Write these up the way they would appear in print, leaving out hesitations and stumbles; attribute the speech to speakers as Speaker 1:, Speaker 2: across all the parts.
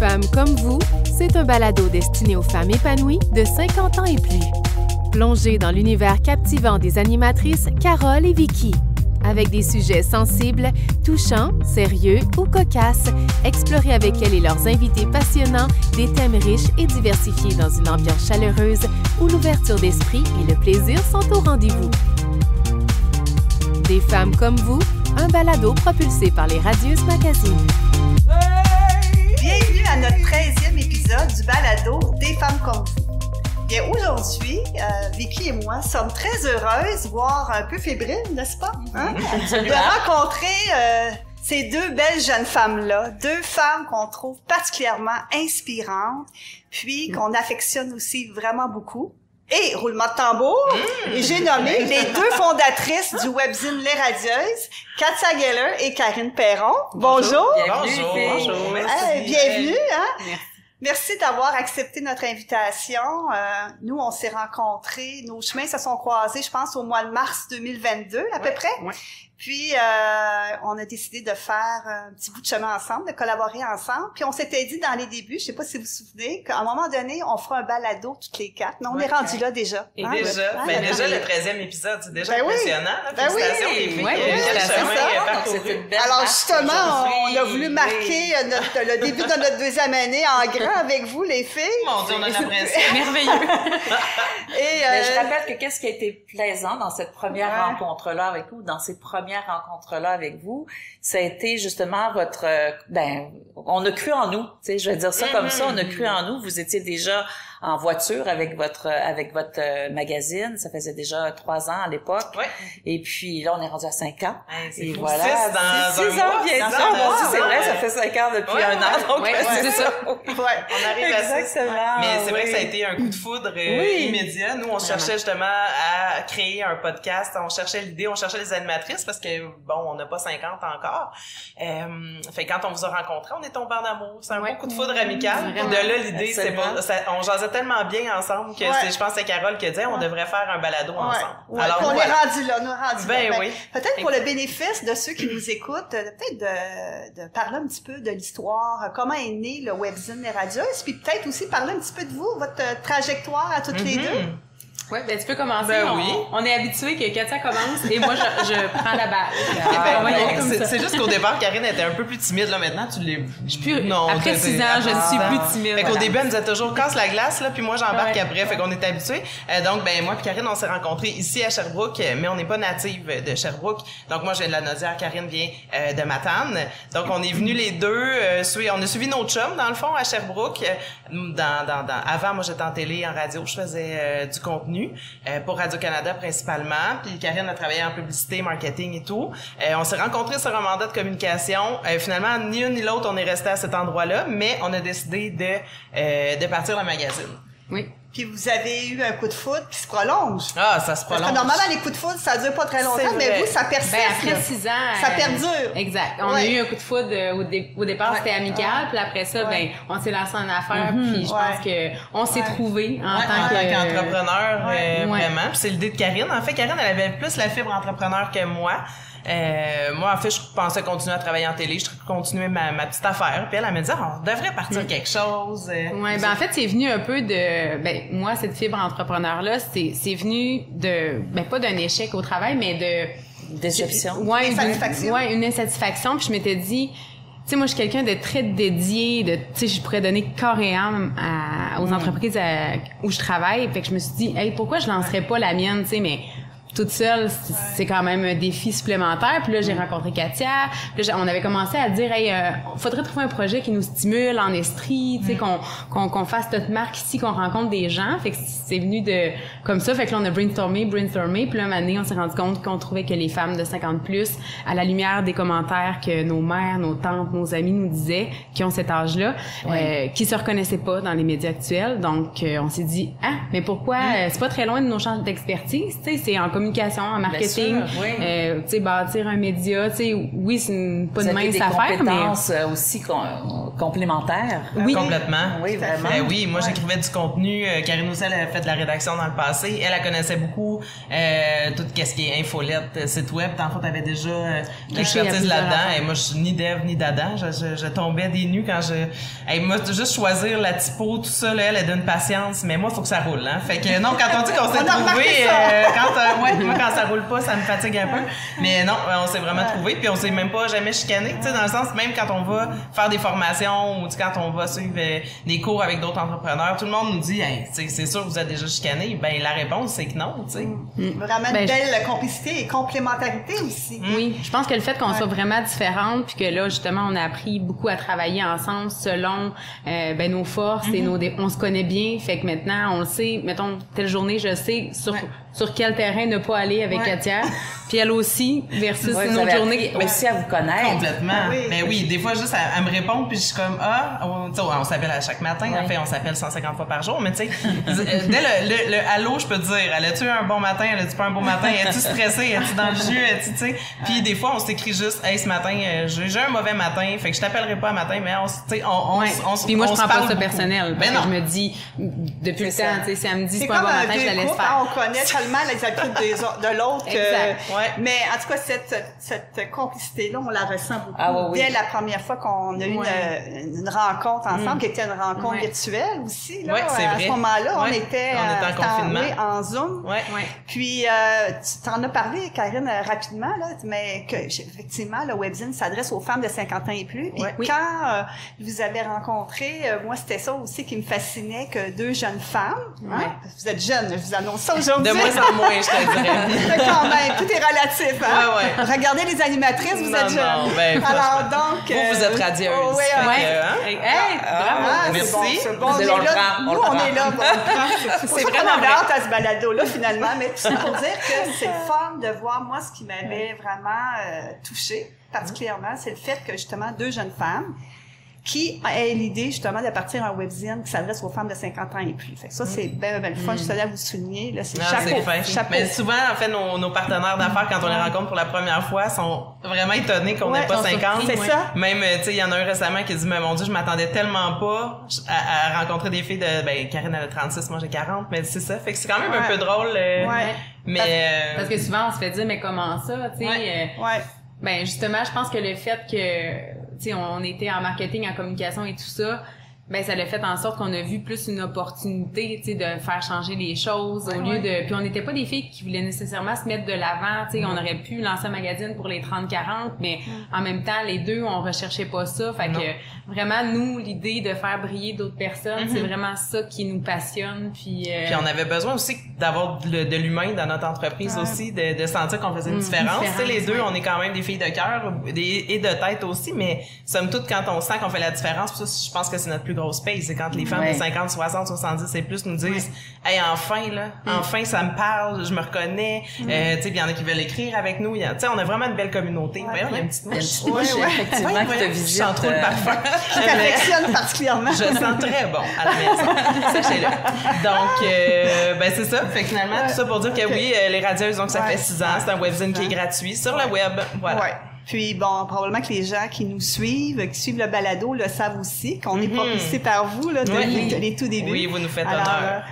Speaker 1: Femmes comme vous, c'est un balado destiné aux femmes épanouies de 50 ans et plus. Plongez dans l'univers captivant des animatrices Carole et Vicky. Avec des sujets sensibles, touchants, sérieux ou cocasses, explorez avec elles et leurs invités passionnants des thèmes riches et diversifiés dans une ambiance chaleureuse où l'ouverture d'esprit et le plaisir sont au rendez-vous. Des femmes comme vous, un balado propulsé par les Radieuses Magazines.
Speaker 2: Bienvenue à notre 13e épisode du balado Des femmes comme vous. Bien, aujourd'hui, Vicky et moi sommes très heureuses, voire un peu fébriles, n'est-ce pas? Hein? De rencontrer ces deux belles jeunes femmes-là, deux femmes qu'on trouve particulièrement inspirantes, puis qu'on affectionne aussi vraiment beaucoup. Et, roulement de tambour, j'ai nommé les deux fondatrices du webzine Les Radieuses, Katia Geller et Karine Perron. Bonjour.
Speaker 3: Bienvenue. Bonjour.
Speaker 2: Merci. Bienvenue. Hein?
Speaker 3: Merci.
Speaker 2: Merci d'avoir accepté notre invitation. Nous, on s'est rencontrés, nos chemins se sont croisés, je pense, au mois de mars 2022, à peu près. Ouais. Puis, on a décidé de faire un petit bout de chemin ensemble, de collaborer ensemble. Puis, on s'était dit dans les débuts, je sais pas si vous vous souvenez, qu'à un moment donné, on fera un balado toutes les quatre. Mais on est rendu là déjà.
Speaker 3: Et déjà, déjà le 13e épisode, c'est déjà impressionnant.
Speaker 2: Félicitations,
Speaker 3: les filles.
Speaker 2: Alors, justement, on a voulu marquer le début de notre deuxième année en grand avec vous, les filles.
Speaker 3: Mon Dieu, on a l'impression.
Speaker 4: Merveilleux. Mais je rappelle que qu'est-ce qui a été plaisant dans cette première rencontre-là avec vous, dans ces premières rencontre-là avec vous, ça a été justement votre... on a cru en nous, tu sais, je vais dire ça comme ça, on a cru en nous. Vous étiez déjà en voiture avec votre magazine, ça faisait déjà 3 ans à l'époque. Ouais. Et puis là, on est rendu à 5 ans.
Speaker 3: Et voilà. 6 ans,
Speaker 4: bien sûr. C'est vrai, ça fait 5 ans depuis un an, donc c'est ça.
Speaker 3: On arrive à ça. Mais c'est vrai que ça a été un coup de foudre immédiat. Nous, on cherchait justement à créer un podcast, on cherchait l'idée, on cherchait les animatrices parce que, bon, on n'a pas 50 encore. Fait quand on vous a rencontrés, on est tombés en amour. C'est un beau coup de foudre amical. De là, l'idée, c'est pas... On jasait tellement bien ensemble que je pense que c'est Carole qui a dit on devrait faire un balado ensemble.
Speaker 2: Alors, on est rendu là,
Speaker 3: oui.
Speaker 2: Peut-être pour le bénéfice de ceux qui nous écoutent, peut-être de parler un petit peu de l'histoire, comment est né le webzine Les Radieuses, puis peut-être aussi parler un petit peu de vous, votre trajectoire à toutes les deux.
Speaker 5: Oui, tu peux commencer. On est habitué que Katia commence et moi, je prends la balle.
Speaker 3: C'est juste qu'au départ, Karine était un peu plus timide. Là, maintenant, tu l'es...
Speaker 5: Après 6 ans, je suis plus timide.
Speaker 3: Fait qu'au début, elle nous a toujours casse la glace, là, puis moi, j'embarque après. Fait qu'on est habitués. Donc, moi puis Karine, on s'est rencontrés ici à Sherbrooke, mais on n'est pas native de Sherbrooke. Donc, moi, je viens de la Naudière. Karine vient de Matane. Donc, on est venus les deux. On a suivi nos chums, dans le fond, à Sherbrooke. Avant, moi, j'étais en télé, en radio. Je faisais du contenu. Pour Radio-Canada principalement, puis Karine a travaillé en publicité, marketing et tout. On s'est rencontrés sur un mandat de communication. Finalement, ni une ni l'autre, on est resté à cet endroit-là, mais on a décidé de partir le magazine.
Speaker 5: Oui.
Speaker 2: Puis vous avez eu un coup de foudre qui se prolonge.
Speaker 3: Ah, ça se prolonge.
Speaker 2: Parce que normalement, les coups de foudre, ça dure pas très longtemps, mais vous, ça persiste.
Speaker 5: Après 6 ans...
Speaker 2: Ça perdure.
Speaker 5: Exact. On a eu un coup de foudre au départ, c'était amical, puis après ça, on s'est lancé en affaires, puis je pense que on s'est trouvés en tant
Speaker 3: qu'entrepreneur, vraiment. Puis c'est l'idée de Karine. En fait, Karine, elle avait plus la fibre entrepreneur que moi. Moi, en fait, je pensais continuer à travailler en télé, je continuais ma petite affaire. Puis elle m'a dit, on devrait partir quelque chose.
Speaker 5: En fait, c'est venu un peu de, moi, cette fibre entrepreneur-là, c'est venu de, pas d'un échec au travail, mais de...
Speaker 4: Déception.
Speaker 2: Une
Speaker 5: insatisfaction. Puis je m'étais dit, tu sais, moi, je suis quelqu'un de très dédié, tu sais, je pourrais donner corps et âme aux entreprises où je travaille. Fait que je me suis dit, hey, pourquoi je lancerais pas la mienne, tu sais, mais toute seule, c'est quand même un défi supplémentaire. Puis là, j'ai rencontré Katia. Puis là, on avait commencé à dire, hey, faudrait trouver un projet qui nous stimule en esprit, tu sais, qu'on fasse notre marque ici, qu'on rencontre des gens. Fait que c'est venu de comme ça. Fait que là, on a brainstormé. Puis là, un moment donné, on s'est rendu compte qu'on trouvait que les femmes de 50+, à la lumière des commentaires que nos mères, nos tantes, nos amis nous disaient, qui ont cet âge-là, qui se reconnaissaient pas dans les médias actuels. Donc, on s'est dit, mais pourquoi? C'est pas très loin de nos champs d'expertise, tu sais, c'est en communication, en marketing, tu sais, bâtir un média, tu sais, oui, c'est pas une mince affaire, mais
Speaker 4: aussi complémentaires.
Speaker 5: Oui.
Speaker 3: Complètement.
Speaker 4: Oui, vraiment.
Speaker 3: Oui, moi, j'écrivais du contenu. Karine aussi, elle a fait de la rédaction dans le passé. Elle connaissait beaucoup tout ce qui est infolette, site web. Dans le fond, t'avais déjà l'expertise là-dedans. Et moi, je suis ni dev, ni dada. Je tombais des nues quand moi, juste choisir la typo, tout ça, là, elle a d'une patience. Mais moi, il faut que ça roule, hein. Fait que non, quand on dit qu'on s'est trouvé, moi, quand ça roule pas, ça me fatigue un peu. Mais non, on s'est vraiment trouvé. Puis on s'est même pas jamais chicané, tu sais, dans le sens, même quand on va faire des formations ou quand on va suivre des cours avec d'autres entrepreneurs, tout le monde nous dit, hey, c'est sûr que vous êtes déjà chicané. Ben, la réponse, c'est que non, tu sais.
Speaker 2: Vraiment une belle complicité et complémentarité aussi.
Speaker 5: Oui, je pense que le fait qu'on soit vraiment différentes, puis que là, justement, on a appris beaucoup à travailler ensemble selon nos forces et on se connaît bien. Fait que maintenant, on le sait, mettons, telle journée, je sais sur quel terrain ne pas aller avec Katia. Puis elle aussi, versus une autre journée.
Speaker 4: Aussi à vous connaître.
Speaker 3: Complètement. Mais oui, des fois, juste, elle me répond, puis je suis comme, on s'appelle à chaque matin. En fait, on s'appelle 150 fois par jour. Mais tu sais, dès le allô, je peux te dire, elle a-tu un bon matin? Elle a-tu pas un bon matin? Es-tu stressée? Es-tu dans le jus? Tu sais? Puis des fois, on s'écrit juste, hey, ce matin, j'ai un mauvais matin. Fait que je t'appellerai pas un matin, mais on
Speaker 5: Puis moi, je prends pas ça
Speaker 3: beaucoup.
Speaker 5: personnel. Parce que je me dis, depuis le temps, tu sais, si elle me dit c'est pas un bon matin, je la laisse faire.
Speaker 2: On connaît tellement les habitudes de l'autre. Mais en tout cas, cette complicité-là, on la ressent beaucoup. Dès la première fois qu'on a eu une rencontre ensemble, qui était une rencontre virtuelle aussi. Là,
Speaker 3: c'est vrai.
Speaker 2: À ce moment-là, on était
Speaker 3: en confinement.
Speaker 2: En Zoom. Puis, tu t'en as parlé, Karine, rapidement, là, mais que effectivement, le webzine s'adresse aux femmes de 50 ans et plus. Et quand vous avez rencontré, moi, c'était ça aussi qui me fascinait, que deux jeunes femmes, vous êtes jeunes, je vous annonce ça aujourd'hui.
Speaker 3: De moins en moins, je te dirais.
Speaker 2: Mais quand même, tout est relatif, hein? Regardez les animatrices, vous êtes jeunes. Alors donc...
Speaker 3: vous êtes radieuse.
Speaker 5: Bravo.
Speaker 3: Merci.
Speaker 2: C'est bon, on est là. Nous, on est là. C'est vraiment hâte à ce balado-là, finalement. Mais tout ça pour dire que c'est le fun de voir, moi, ce qui m'avait vraiment touchée, particulièrement, c'est le fait que, justement, deux jeunes femmes qui a l'idée, justement, de partir un webzine qui s'adresse aux femmes de 50 ans et plus. Fait que ça, c'est bien le fun. Je tenais à vous souligner. Là, c'est chapeau.
Speaker 3: Mais souvent, en fait, nos partenaires d'affaires, quand on les rencontre pour la première fois, sont vraiment étonnés qu'on n'ait pas 50.
Speaker 2: C'est ça.
Speaker 3: Même, tu sais, il y en a un récemment qui dit, mais mon Dieu, je m'attendais tellement pas à rencontrer des filles de, Karine, elle a 36, moi j'ai 40, mais c'est ça. Fait que c'est quand même un peu drôle. Mais,
Speaker 5: parce que souvent, on se fait dire, mais comment ça, tu sais? Ben, justement, je pense que le fait que, tu sais, on était en marketing, en communication et tout ça, ben ça l'a fait en sorte qu'on a vu plus une opportunité, tu sais, de faire changer les choses au lieu de... Puis on n'était pas des filles qui voulaient nécessairement se mettre de l'avant, tu sais, on aurait pu lancer un magazine pour les 30-40, mais en même temps, les deux, on recherchait pas ça. Fait que vraiment, nous, l'idée de faire briller d'autres personnes, c'est vraiment ça qui nous passionne. Puis
Speaker 3: on avait besoin aussi d'avoir de l'humain dans notre entreprise aussi, de sentir qu'on faisait une différence. Tu sais, les deux, on est quand même des filles de cœur et de tête aussi, mais somme toute, quand on sent qu'on fait la différence, ça, je pense que c'est notre plus grosse paye. C'est quand les femmes de 50, 60, 70 et plus nous disent hey, enfin, ça me parle, je me reconnais. Tu sais, il y en a qui veulent écrire avec nous. Tu sais, on a vraiment une belle communauté. Voyons, il y a une petite mouche.
Speaker 4: Effectivement, qui te visite.
Speaker 3: Je sens trop le parfum.
Speaker 2: Qui t'affectionne particulièrement.
Speaker 3: Je sens très bon à la maison. Sachez-le. Donc, c'est ça. Fait que finalement, tout ça pour dire que oui, les radieuses, donc ça fait 6 ans. C'est un webzine qui est gratuit sur le web. Voilà.
Speaker 2: Puis, bon, probablement que les gens qui nous suivent, qui suivent le balado, le savent aussi, qu'on est propulsé par vous, là, les tout débuts.
Speaker 3: Oui, vous nous faites honneur.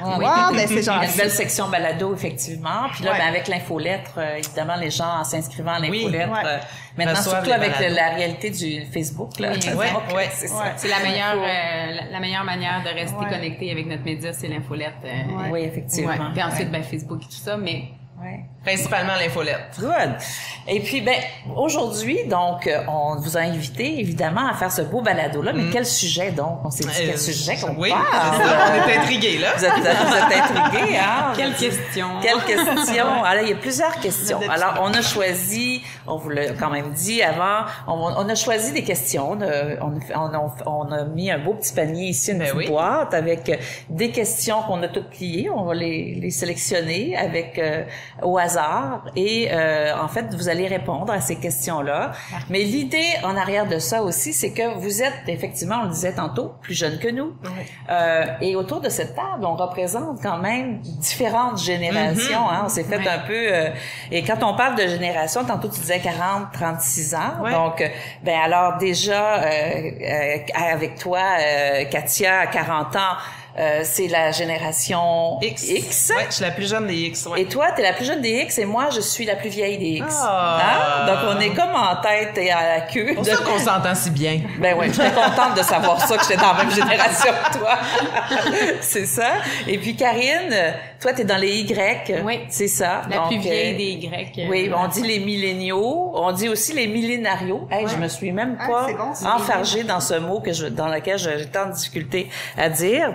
Speaker 2: C'est gentil.
Speaker 4: Il y a une belle section balado, effectivement. Puis là, avec l'infolettre, évidemment, les gens, en s'inscrivant à l'infolettre, maintenant, surtout avec la réalité du Facebook, là.
Speaker 5: C'est ça. C'est la meilleure manière de rester connecté avec notre média, c'est l'infolettre.
Speaker 4: Oui, effectivement.
Speaker 5: Puis ensuite, Facebook et tout ça, mais...
Speaker 3: Principalement l'infolettre.
Speaker 4: Good. Et puis, aujourd'hui, donc, on vous a invité, évidemment, à faire ce beau balado-là. Mais quel sujet, donc? On s'est dit quel sujet qu'on parle?
Speaker 3: Oui, on est intrigués, là.
Speaker 4: Vous êtes intrigués, hein?
Speaker 5: Quelle question?
Speaker 4: Alors, il y a plusieurs questions. Alors, on a choisi, on vous l'a quand même dit avant, on a choisi des questions. On a mis un beau petit panier ici, une petite boîte avec des questions qu'on a toutes pliées. On va les sélectionner avec au hasard hasard et en fait, vous allez répondre à ces questions-là. Mais l'idée en arrière de ça aussi, c'est que vous êtes, effectivement, on le disait tantôt, plus jeune que nous. Et autour de cette table, on représente quand même différentes générations. Hein? On s'est fait un peu... et quand on parle de génération, tantôt tu disais 40, 36 ans. Donc, ben alors déjà, avec toi, Katia, à 40 ans, c'est la génération X.
Speaker 3: Ouais, je suis la plus jeune des X. Ouais.
Speaker 4: Et toi, t'es la plus jeune des X et moi, je suis la plus vieille des X. Hein? Donc, on est comme en tête et à la queue.
Speaker 3: C'est pour ça qu'on s'entend si bien.
Speaker 4: Ben ouais, j'étais contente de savoir ça, que j'étais dans la même génération que toi. C'est ça. Et puis, Karine, toi, t'es dans les Y.
Speaker 5: Oui.
Speaker 4: C'est ça.
Speaker 5: La plus vieille des Y.
Speaker 4: Oui, on dit les milléniaux. On dit aussi les millénarios. Hey, je me suis même pas enfargée dans ce mot dans lequel j'ai tant de difficulté à dire.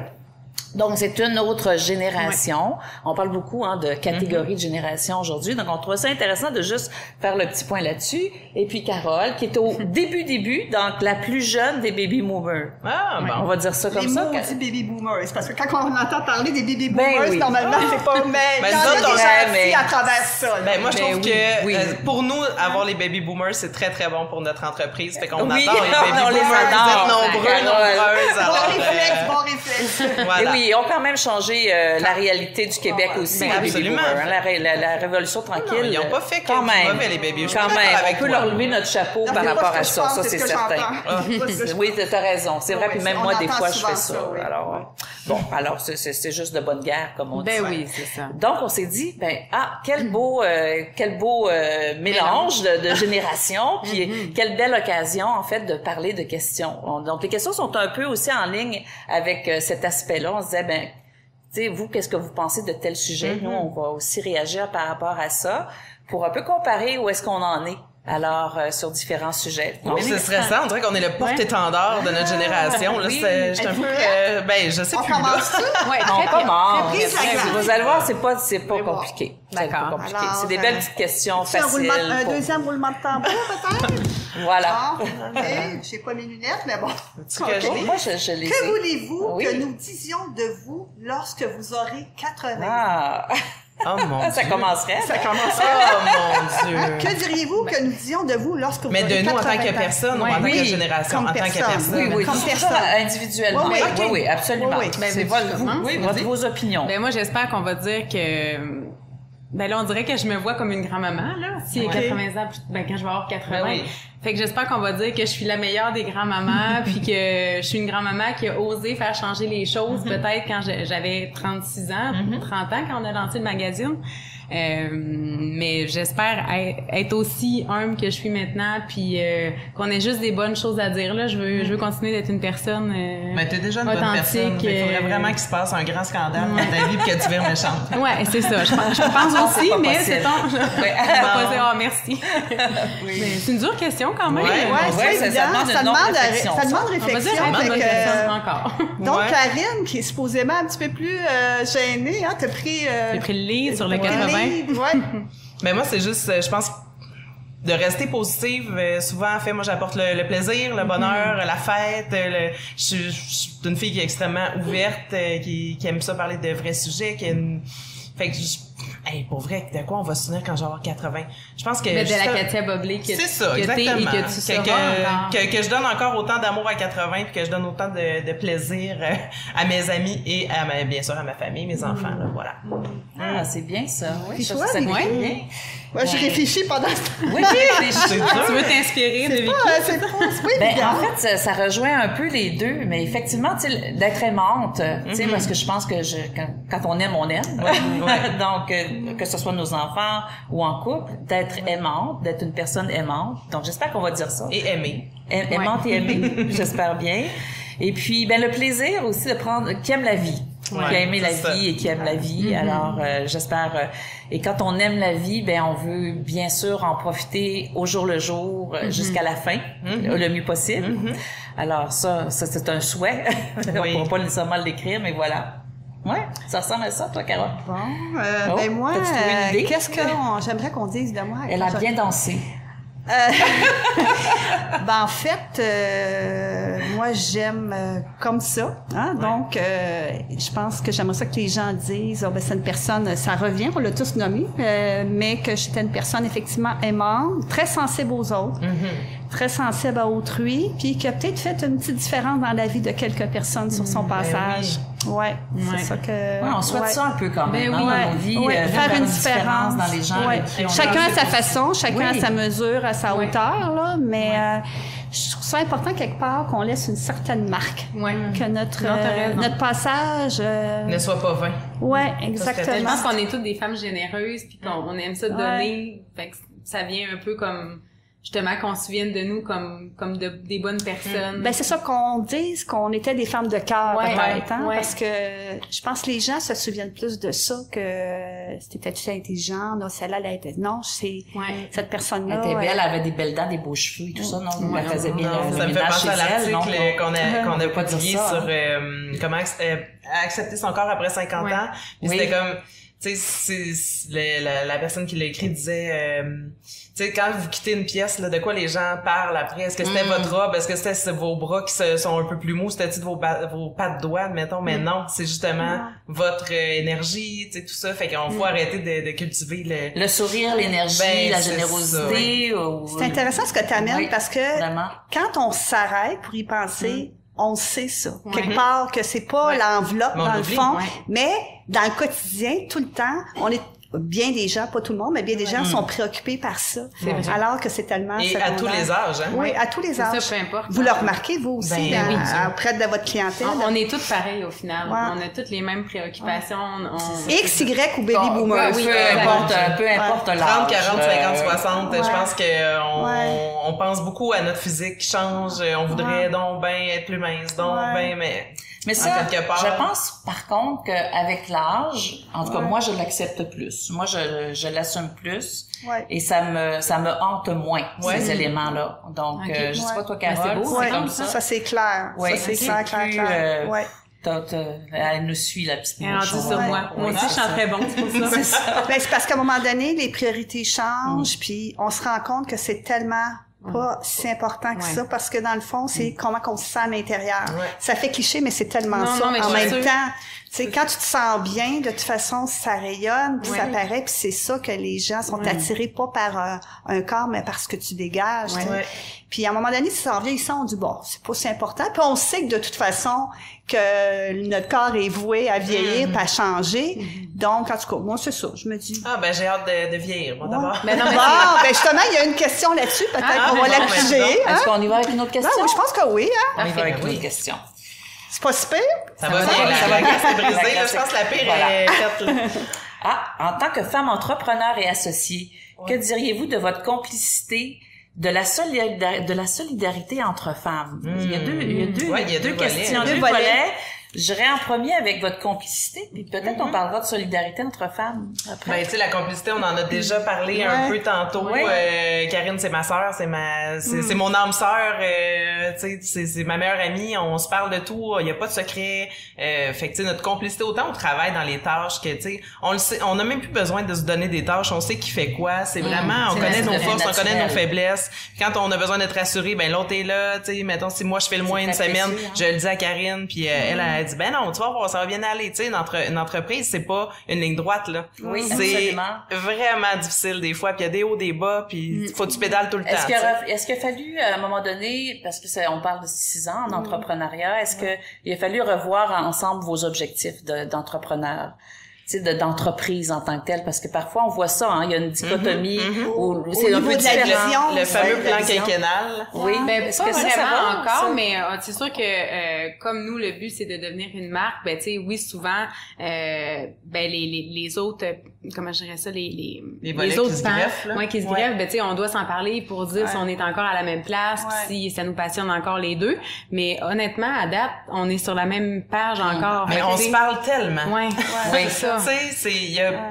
Speaker 4: Donc, c'est une autre génération. On parle beaucoup de catégories de génération aujourd'hui. Donc, on trouve ça intéressant de juste faire le petit point là-dessus. Et puis, Carole, qui est au début, donc la plus jeune des baby boomers.
Speaker 3: Ah, bon.
Speaker 4: On va dire ça comme ça.
Speaker 2: Les maudits baby boomers. Parce que quand on entend parler des baby boomers, normalement, c'est pas... Mais il y en a des gens à travers ça.
Speaker 3: Ben, moi, je trouve que pour nous, avoir les baby boomers, c'est très, très bon pour notre entreprise. Fait qu'on adore les baby boomers.
Speaker 4: Les adore.
Speaker 3: Vous êtes nombreuses.
Speaker 2: Bon réflexe.
Speaker 3: Voilà.
Speaker 4: Et oui, ils ont quand même changé la réalité du Québec aussi.
Speaker 3: Absolument.
Speaker 4: La révolution tranquille.
Speaker 3: Non, ils n'ont pas fait
Speaker 4: quand même.
Speaker 3: Mauvais, les baby.
Speaker 4: Quand même. On peut leur lever notre chapeau par rapport à ça. Ça, c'est certain. Oui, t'as raison. C'est vrai. Puis même moi, des fois, je fais ça. Alors, bon, alors c'est juste de bonne guerre, comme on dit.
Speaker 5: Ben oui, c'est ça.
Speaker 4: Donc, on s'est dit, quel beau mélange de générations. Puis quelle belle occasion, en fait, de parler de questions. Donc, les questions sont un peu aussi en ligne avec cet aspect-là. On se disait, tu sais, vous, qu'est-ce que vous pensez de tel sujet? Nous, on va aussi réagir par rapport à ça pour un peu comparer où est-ce qu'on en est. Alors, sur différents sujets.
Speaker 3: Donc, c'est stressant. On dirait qu'on est le porte-étendard de notre génération. Là, c'est un peu... je sais plus, là.
Speaker 4: On commence.
Speaker 2: Vous
Speaker 4: allez voir, c'est pas compliqué.
Speaker 5: D'accord.
Speaker 4: C'est des belles petites questions faciles.
Speaker 2: Un deuxième roulement de tambour, peut-être?
Speaker 4: Voilà.
Speaker 2: J'ai pas mes lunettes, mais bon.
Speaker 4: Moi, je les ai.
Speaker 2: Que voulez-vous que nous disions de vous lorsque vous aurez 80 ans?
Speaker 3: Oh mon Dieu.
Speaker 4: Ça commencerait.
Speaker 3: Oh mon Dieu.
Speaker 2: Que diriez-vous que nous disions de vous lorsque vous aurez 80 ans?
Speaker 3: Mais de nous en tant que personne ou en tant que génération? En tant que personne.
Speaker 4: Oui, comme personne. Individuellement. Oui, absolument. C'est vos opinions.
Speaker 5: Ben moi, j'espère qu'on va dire que... Ben là, on dirait que je me vois comme une grand-maman, là. Si 80 ans, quand je vais avoir 80. Ben oui. Fait que j'espère qu'on va dire que je suis la meilleure des grands-mamans, puis que je suis une grand-maman qui a osé faire changer les choses, peut-être quand j'avais 36 ans, 30 ans, quand on a lancé le magazine. Mais j'espère être aussi humble que je suis maintenant, puis qu'on ait juste des bonnes choses à dire. Là, je veux continuer d'être une personne
Speaker 3: mais t'es déjà une bonne personne. Il faudrait vraiment qu'il se passe un grand scandale dans ta vie, puis que tu vires méchante.
Speaker 5: Ouais, c'est ça. Je pense aussi, mais c'est ton. On va pas dire merci. C'est une dure question quand même.
Speaker 2: Ça demande réflexion.
Speaker 5: On va dire encore.
Speaker 2: Donc Karine, qui est supposément un petit peu plus gênée, t'as pris
Speaker 5: le lead sur le 80.
Speaker 3: Mais moi, c'est juste, je pense, de rester positive. Souvent, moi, j'apporte le plaisir, le bonheur, la fête. Je suis une fille qui est extrêmement ouverte, qui aime ça parler de vrais sujets, fait que pour vrai, de quoi on va se souvenir quand je vais avoir 80? Je pense que...
Speaker 5: Mais de la Katia Boblé que
Speaker 3: c'est ça, exactement.
Speaker 5: Et que tu seras
Speaker 3: que je donne encore autant d'amour à 80 puis que je donne autant de plaisir à mes amis et bien sûr à ma famille, mes enfants, là, voilà.
Speaker 4: Ah, c'est bien ça. Oui,
Speaker 2: ça, c'est
Speaker 4: bien.
Speaker 2: Moi, je réfléchis pendant ce temps.
Speaker 4: Oui, réfléchis.
Speaker 5: Tu veux t'inspirer de Vicky?
Speaker 4: En fait, ça rejoint un peu les deux, mais effectivement, tu sais, d'être aimante, tu sais, parce que je pense que quand on aime, on aime. Donc, que ce soit nos enfants ou en couple, d'être aimante, d'être une personne aimante. Donc, j'espère qu'on va dire ça.
Speaker 3: Et aimer.
Speaker 4: Aimante et aimée, j'espère bien. Et puis, le plaisir aussi de prendre, qui aime la vie. Qui a aimé la vie et qui aime la vie. Alors, j'espère... et quand on aime la vie, on veut bien sûr en profiter au jour le jour, jusqu'à la fin, le mieux possible. Alors, ça c'est un souhait. On pourra pas nécessairement l'écrire, mais voilà. Ouais, ça ressemble à ça, toi, Carole.
Speaker 2: Bon, moi, qu'est-ce que j'aimerais qu'on dise de moi?
Speaker 4: Elle a bien dansé.
Speaker 2: En fait, moi, j'aime comme ça. Hein? Donc, je pense que j'aimerais ça que les gens disent, c'est une personne, ça revient, on l'a tous nommé, mais que j'étais une personne effectivement aimante, très sensible aux autres, très sensible à autrui, puis qui a peut-être fait une petite différence dans la vie de quelques personnes sur son passage. Ouais, c'est ça que...
Speaker 4: Ouais, on souhaite ça un peu quand même,
Speaker 5: dans
Speaker 4: nos vies,
Speaker 2: faire une différence
Speaker 4: dans les gens avec qui on
Speaker 2: chacun à sa façon, chacun à sa mesure, à sa hauteur, là, mais je trouve ça important quelque part qu'on laisse une certaine marque, que notre passage
Speaker 3: ne soit pas vain.
Speaker 2: Ouais, exactement.
Speaker 5: Je pense qu'on est toutes des femmes généreuses puis qu'on aime ça donner, fait que ça vient un peu comme justement qu'on se souvienne de nous comme des bonnes personnes.
Speaker 2: Ben c'est ça qu'on dise qu'on était des femmes de cœur peut-être, hein, parce que je pense que les gens se souviennent plus de ça que c'était-tu intelligent, non, celle-là elle était non, c'est cette personne-là.
Speaker 4: Elle était belle, elle avait des belles dents, des beaux cheveux et tout ça, non, elle faisait bien
Speaker 3: ça me fait penser à l'article qu'on a publié sur comment accepter son corps après 50 ans. Puis c'était comme tu sais, la personne qui l'a écrit disait, tu sais, quand vous quittez une pièce, là, de quoi les gens parlent après? Est-ce que c'était votre robe? Est-ce que c'était vos bras qui sont un peu plus mous? C'était-tu vos pattes doigts, mettons? Mais non, c'est justement votre énergie, tu sais, tout ça. Fait qu'on faut arrêter de cultiver le
Speaker 4: sourire, l'énergie, la générosité.
Speaker 2: C'est intéressant ce que tu amènes parce que quand on s'arrête pour y penser, on sait ça. Quelque part que c'est pas l'enveloppe dans le fond, mais dans le quotidien, tout le temps, on est bien des gens, pas tout le monde, mais bien des gens sont préoccupés par ça. Alors que c'est tellement
Speaker 3: et à tous les âges, hein?
Speaker 2: Oui, à tous les âges.
Speaker 5: Ça, peu importe.
Speaker 2: Vous le remarquez, vous aussi, auprès de votre clientèle.
Speaker 5: On est toutes pareilles au final. On a toutes les mêmes préoccupations.
Speaker 2: X, Y ou baby boomer.
Speaker 4: Peu importe l'âge.
Speaker 3: 30, 40, 50, 60. Je pense que on pense beaucoup à notre physique qui change. On voudrait donc bien être plus mince,
Speaker 4: mais ça, je pense par contre qu'avec l'âge, en tout cas moi je l'accepte plus. Moi je l'assume plus et ça me hante moins ces éléments-là. Donc je sais pas toi Carole, c'est comme ça.
Speaker 2: Ça c'est clair. Ça c'est clair.
Speaker 4: Elle nous suit la petite mouche.
Speaker 5: sur moi. Moi aussi je sens très bon, c'est pour ça.
Speaker 2: C'est ça. C'est parce qu'à un moment donné les priorités changent puis on se rend compte que c'est tellement pas si important que ça parce que dans le fond c'est comment qu'on se sent à l'intérieur. Ça fait cliché mais c'est tellement ça. En même temps, tu sais quand tu te sens bien de toute façon ça rayonne puis ça paraît puis c'est ça que les gens sont attirés pas par un corps mais par ce que tu dégages. Puis à un moment donné si ça en vieillissant on dit bon c'est pas si important puis on sait que de toute façon que notre corps est voué à vieillir puis à changer. Donc en tout cas moi c'est ça je me dis
Speaker 3: j'ai hâte de vieillir moi d'abord.
Speaker 2: Ben justement il y a une question là-dessus peut-être qu'on va l'accuser.
Speaker 4: Est-ce qu'on y va avec une autre question?
Speaker 2: Oui, je pense que oui.
Speaker 4: On y va avec une autre question.
Speaker 2: C'est pas si pire?
Speaker 3: Ça va bien, la glace est brisée. Je pense que la pire est faite.
Speaker 4: En tant que femme entrepreneur et associée, que diriez-vous de votre complicité, de la solidarité entre femmes? Il y a deux questions, deux volets. J'irai en premier avec votre complicité, puis peut-être on parlera de solidarité entre femmes après.
Speaker 3: Ben, tu sais, la complicité, on en a déjà parlé un peu tantôt. Karine, c'est ma sœur, c'est mon âme sœur, tu sais, c'est ma meilleure amie, on se parle de tout, il y a pas de secret. Fait que, tu sais, notre complicité, autant au travail, dans les tâches, que, tu sais, on le sait, on n'a même plus besoin de se donner des tâches, on sait qui fait quoi. C'est vraiment, on connaît nos forces, on connaît nos faiblesses. Quand on a besoin d'être rassuré, ben, l'autre est là, tu sais, mettons, si moi je fais le moins une semaine, je le dis à Karine, puis elle dit ben non, tu vas voir, ça va bien aller, tu sais, une entreprise, c'est pas une ligne droite là. C'est vraiment difficile des fois, puis il y a des hauts, des bas, puis faut que tu pédales tout le temps.
Speaker 4: Est-ce qu'il a fallu à un moment donné, parce que on parle de 6 ans en entrepreneuriat, est-ce que il a fallu revoir ensemble vos objectifs d'entrepreneur? D'entreprise en tant que telle, parce que parfois on voit ça, hein, il y a une dichotomie où c'est un peu différent.
Speaker 3: Le fameux plan quinquennal.
Speaker 5: Oui, ben pas vraiment encore, mais c'est sûr que comme nous le but c'est de devenir une marque, ben tu sais oui souvent les autres comment je dirais ça les autres pans qui se greffent, ben tu sais on doit s'en parler pour dire si on est encore à la même place, si ça nous passionne encore les deux, mais honnêtement à date on est sur la même page encore.
Speaker 3: Mais on se parle tellement.
Speaker 5: C'est ça.
Speaker 3: Tu sais,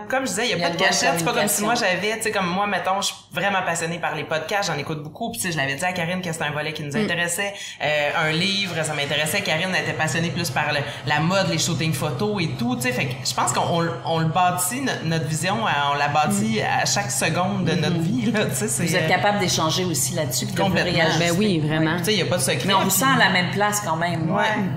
Speaker 3: comme je disais, il y a pas de cachette. C'est pas comme si moi j'avais, tu sais, comme moi, mettons, je suis vraiment passionnée par les podcasts, j'en écoute beaucoup. Puis tu sais, je l'avais dit à Karine que c'était un volet qui nous intéressait. Un livre, ça m'intéressait. Karine était passionnée plus par la mode, les shootings photos et tout. Tu sais, fait que je pense qu'on le bâtit notre vision, on la bâtit à chaque seconde de notre vie. Là,
Speaker 4: vous êtes capable d'échanger aussi là-dessus, de
Speaker 3: réagir.
Speaker 5: Ben oui, vraiment.
Speaker 3: Tu sais, il n'y a pas de secret.
Speaker 4: Mais on vous sent à la même place quand même.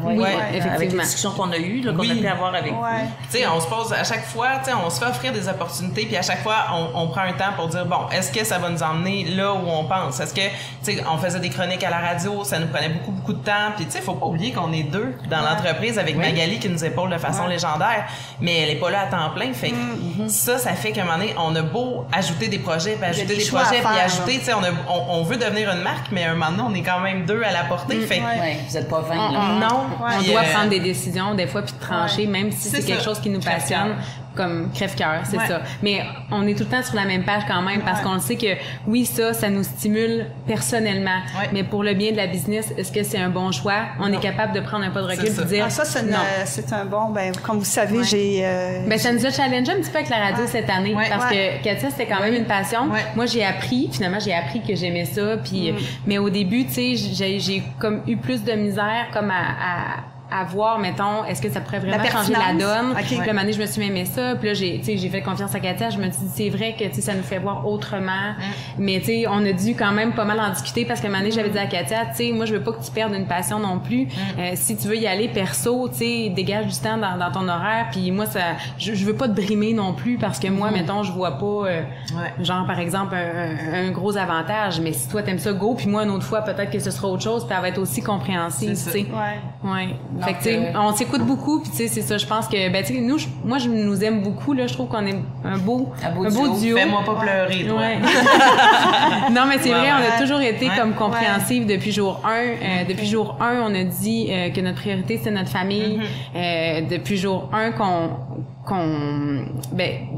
Speaker 5: Oui, effectivement.
Speaker 4: Avec les discussions qu'on a eues, qu'on a pu avoir avec vous.
Speaker 3: Tu sais, on se pose à chaque fois, tu sais, on se fait offrir des opportunités, puis à chaque fois, on prend un temps pour dire, bon, est-ce que ça va nous emmener là où on pense? Est-ce que, tu sais, on faisait des chroniques à la radio, ça nous prenait beaucoup de temps, puis tu sais, faut pas oublier qu'on est deux dans l'entreprise avec Magali qui nous épaule de façon légendaire, mais elle est pas là à temps plein, fait que ça fait qu'à un moment donné, on a beau ajouter des projets, puis ajouter des projets, puis ajouter, tu sais, on veut devenir une marque, mais à un moment donné, on est quand même deux à la portée, fait que...
Speaker 4: vous êtes pas 20, là.
Speaker 3: Non.
Speaker 5: On doit prendre des décisions, des fois, puis trancher, même si c'est quelque chose qui nous passionne. Comme crève-cœur, c'est ça. Mais on est tout le temps sur la même page quand même parce qu'on sait que oui, ça nous stimule personnellement. Mais pour le bien de la business, est-ce que c'est un bon choix? On est capable de prendre un pas de recul et dire
Speaker 2: ça, c'est un bon... Ben, comme vous savez, j'ai...
Speaker 5: Ben, ça nous a challengé un petit peu avec la radio cette année parce que Katia, c'était quand même une passion. Moi, j'ai appris que j'aimais ça. Puis, mais au début, tu sais, j'ai comme eu plus de misère comme à voir, mettons, est-ce que ça pourrait vraiment changer la donne. Puis là, je me suis aimé ça. Puis là, j'ai fait confiance à Katia. Je me suis dit, c'est vrai que, ça nous fait voir autrement. Mais, tu sais, on a dû quand même pas mal en discuter parce qu'à un moment donné, j'avais dit à Katia, tu sais, moi, je veux pas que tu perdes une passion non plus. Si tu veux y aller perso, tu sais, dégage du temps dans ton horaire. Puis moi, je veux pas te brimer non plus parce que moi, mettons, je vois pas, genre, par exemple, un gros avantage. Mais si toi, t'aimes ça, go. Puis moi, une autre fois, peut-être que ce sera autre chose. Puis elle va être aussi compréhensive, tu sais. Fait que, tu sais, on s'écoute beaucoup, puis tu sais, c'est ça, je pense que, ben, tu sais, moi, je nous aime beaucoup, là, je trouve qu'on est un beau duo.
Speaker 3: Fais-moi pas pleurer, toi.
Speaker 5: Non, mais c'est vrai, on a toujours été comme compréhensives depuis jour 1. Depuis jour 1, on a dit que notre priorité, c'est notre famille. Depuis jour 1,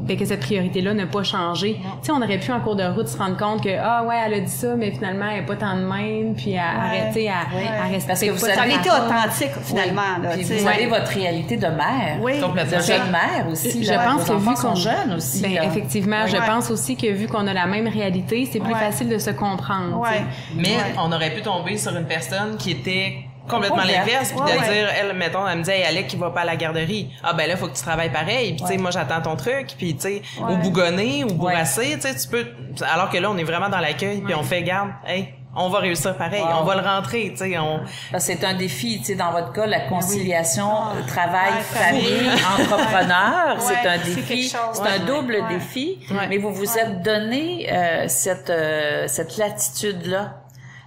Speaker 5: que cette priorité-là n'a pas changé. Tu sais, on aurait pu en cours de route se rendre compte que elle a dit ça, mais finalement elle est pas tant de même, puis à arrêter à rester.
Speaker 4: Parce que vous
Speaker 2: avez été authentique finalement. Là,
Speaker 4: puis vous avez votre réalité de mère,
Speaker 3: complètement.
Speaker 4: De jeune mère aussi.
Speaker 5: Je pense que vu qu'on
Speaker 4: jeune aussi.
Speaker 5: Ben, effectivement, je pense aussi que vu qu'on a la même réalité, c'est plus facile de se comprendre.
Speaker 3: Mais on aurait pu tomber sur une personne qui était complètement l'inverse, puis de dire, elle me dit, hey, Alec, qui va pas à la garderie. Ah, ben là, faut que tu travailles pareil, puis tu sais, moi, j'attends ton truc, puis tu sais, ou bougonner, ou bourrasser, tu sais, tu peux, alors que là, on est vraiment dans l'accueil, puis on fait, garde, hey, on va réussir pareil, on va le rentrer, tu sais,
Speaker 4: c'est un défi, tu sais, dans votre cas, la conciliation, travail, famille, entrepreneur, c'est un défi, c'est un double défi, mais vous vous êtes donné cette latitude-là.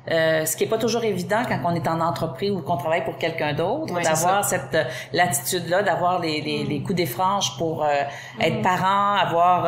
Speaker 4: Ce qui est pas toujours évident quand on est en entreprise ou qu'on travaille pour quelqu'un d'autre, d'avoir cette latitude-là, d'avoir les coups des franges pour être parent,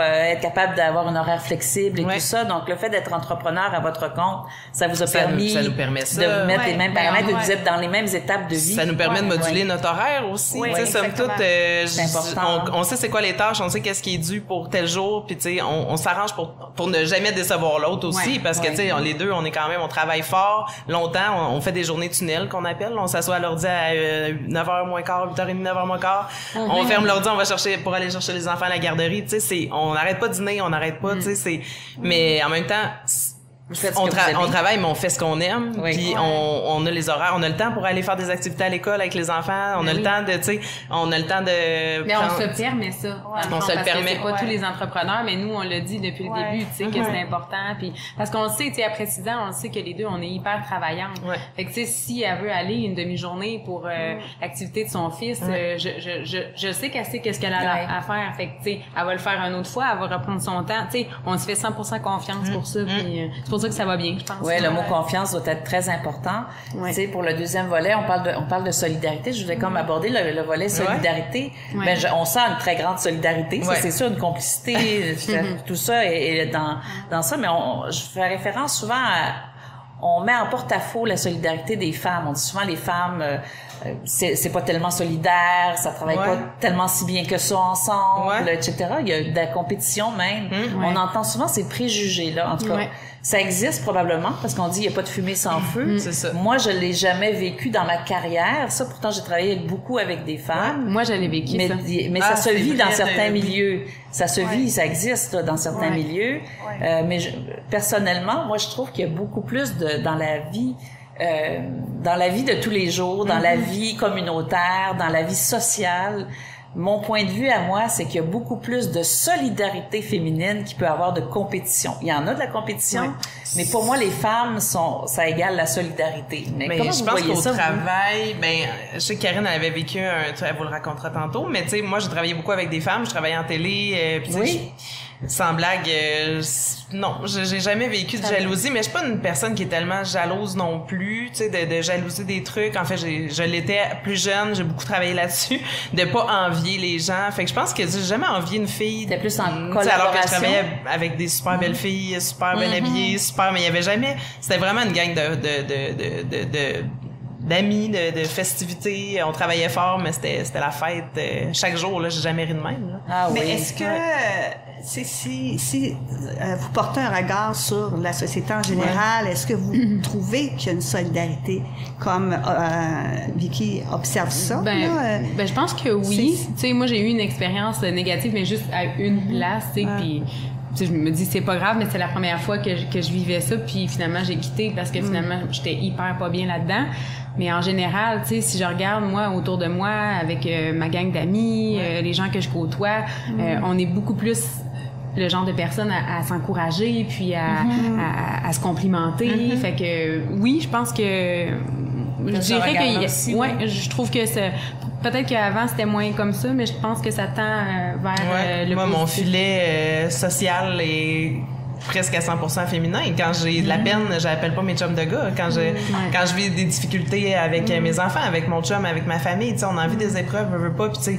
Speaker 4: être capable d'avoir un horaire flexible et tout ça. Donc, le fait d'être entrepreneur à votre compte, ça vous a permis
Speaker 3: ça nous permet ça.
Speaker 4: de vous mettre les mêmes paramètres et vous êtes dans les mêmes étapes de vie.
Speaker 3: Ça nous permet de moduler notre horaire aussi. Tu sais, somme toute,
Speaker 4: c'est important.
Speaker 3: On sait c'est quoi les tâches, on sait qu'est-ce qui est dû pour tel jour, puis tu sais, on s'arrange pour ne jamais décevoir l'autre aussi, parce que tu sais, les deux, on est quand même, on travaille fort, longtemps, on fait des journées tunnels qu'on appelle, on s'assoit à l'ordi à 9h moins quart, 8h30, 9h moins quart, on ferme l'ordi, on va pour aller chercher les enfants à la garderie, tu sais, on n'arrête pas de dîner, on n'arrête pas, tu sais, mais en même temps, on travaille, mais on fait ce qu'on aime, puis on a les horaires, on a le temps pour aller faire des activités à l'école avec les enfants, on a le temps de, tu sais, on a le temps de...
Speaker 5: Mais on se permet ça.
Speaker 3: On se le permet.
Speaker 5: C'est pas tous les entrepreneurs, mais nous, on l'a dit depuis le début, tu sais, que c'est important, puis parce qu'on le sait, tu sais, après 6 ans, on le sait que les deux, on est hyper travaillantes. Fait que, tu sais, si elle veut aller une demi-journée pour l'activité de son fils, je sais qu'elle sait qu'est-ce qu'elle a à faire, fait que, tu sais, elle va le faire une autre fois, elle va reprendre son temps, tu sais, on se fait 100% confiance pour ça, puis c'est pour ça que ça va bien, je pense.
Speaker 4: Oui, le mot confiance doit être très important. Tu sais, pour le deuxième volet, on parle de solidarité. Je voulais comme aborder le volet solidarité. Ben, on sent une très grande solidarité. Ça, c'est sûr, une complicité, tout ça est dans ça. Mais je fais référence souvent on met en porte-à-faux la solidarité des femmes. On dit souvent les femmes, c'est pas tellement solidaire, ça travaille pas tellement si bien que ça ensemble, etc. Il y a de la compétition même. On entend souvent ces préjugés-là, en tout cas. Ça existe probablement parce qu'on dit il y a pas de fumée sans feu.
Speaker 3: C'est ça.
Speaker 4: Moi, je l'ai jamais vécu dans ma carrière. Ça, pourtant, j'ai travaillé beaucoup avec des femmes.
Speaker 5: Moi, je l'ai vécu,
Speaker 4: mais ça se vit dans certains milieux. Ça se vit, ça existe là, dans certains milieux. Mais personnellement, moi, je trouve qu'il y a beaucoup plus dans la vie de tous les jours, dans la vie communautaire, dans la vie sociale. mon point de vue à moi, c'est qu'il y a beaucoup plus de solidarité féminine qu'il peut avoir de compétition. Il y en a de la compétition, mais pour moi, les femmes ça égale la solidarité. Mais comment
Speaker 3: je pense qu'au travail, je sais que Karine avait vécu elle vous le racontera tantôt, mais tu sais, moi, j'ai travaillé beaucoup avec des femmes, je travaillais en télé, puis sans blague, non, j'ai jamais vécu de jalousie, mais je suis pas une personne qui est tellement jalouse non plus, tu sais, de jalouser des trucs. En fait, je l'étais plus jeune, j'ai beaucoup travaillé là-dessus, de pas envier les gens. Fait que je pense que j'ai jamais envié une fille.
Speaker 4: C'était plus en collaboration.
Speaker 3: Alors que je travaillais avec des super belles filles, super bien habillées, mais il y avait jamais, c'était vraiment une gang d'amis, de festivités. On travaillait fort, mais c'était la fête chaque jour. Là, j'ai jamais ri de même. Là.
Speaker 4: Ah oui.
Speaker 2: Mais est-ce que si vous portez un regard sur la société en général, est-ce que vous trouvez qu'il y a une solidarité comme Vicky observe ça?
Speaker 5: Je pense que oui. Tu sais, moi j'ai eu une expérience négative, mais juste à une place, tu sais, puis je me dis c'est pas grave, mais c'est la première fois que je vivais ça, puis finalement j'ai quitté parce que finalement j'étais hyper pas bien là-dedans. Mais en général, tu sais, si je regarde moi autour de moi avec ma gang d'amis, les gens que je côtoie, on est beaucoup plus le genre de personnes à s'encourager puis à se complimenter. Fait que oui, je pense que je dirais que je trouve que peut-être qu'avant c'était moins comme ça, mais je pense que ça tend vers le
Speaker 3: moi,
Speaker 5: positif.
Speaker 3: mon filet social est presque à 100% féminin. Quand j'ai de la peine, j'appelle pas mes chums de gars. Quand je vis des difficultés avec mes enfants, avec mon chum, avec ma famille, tu sais, on a envie des épreuves, on veut pas, puis tu sais,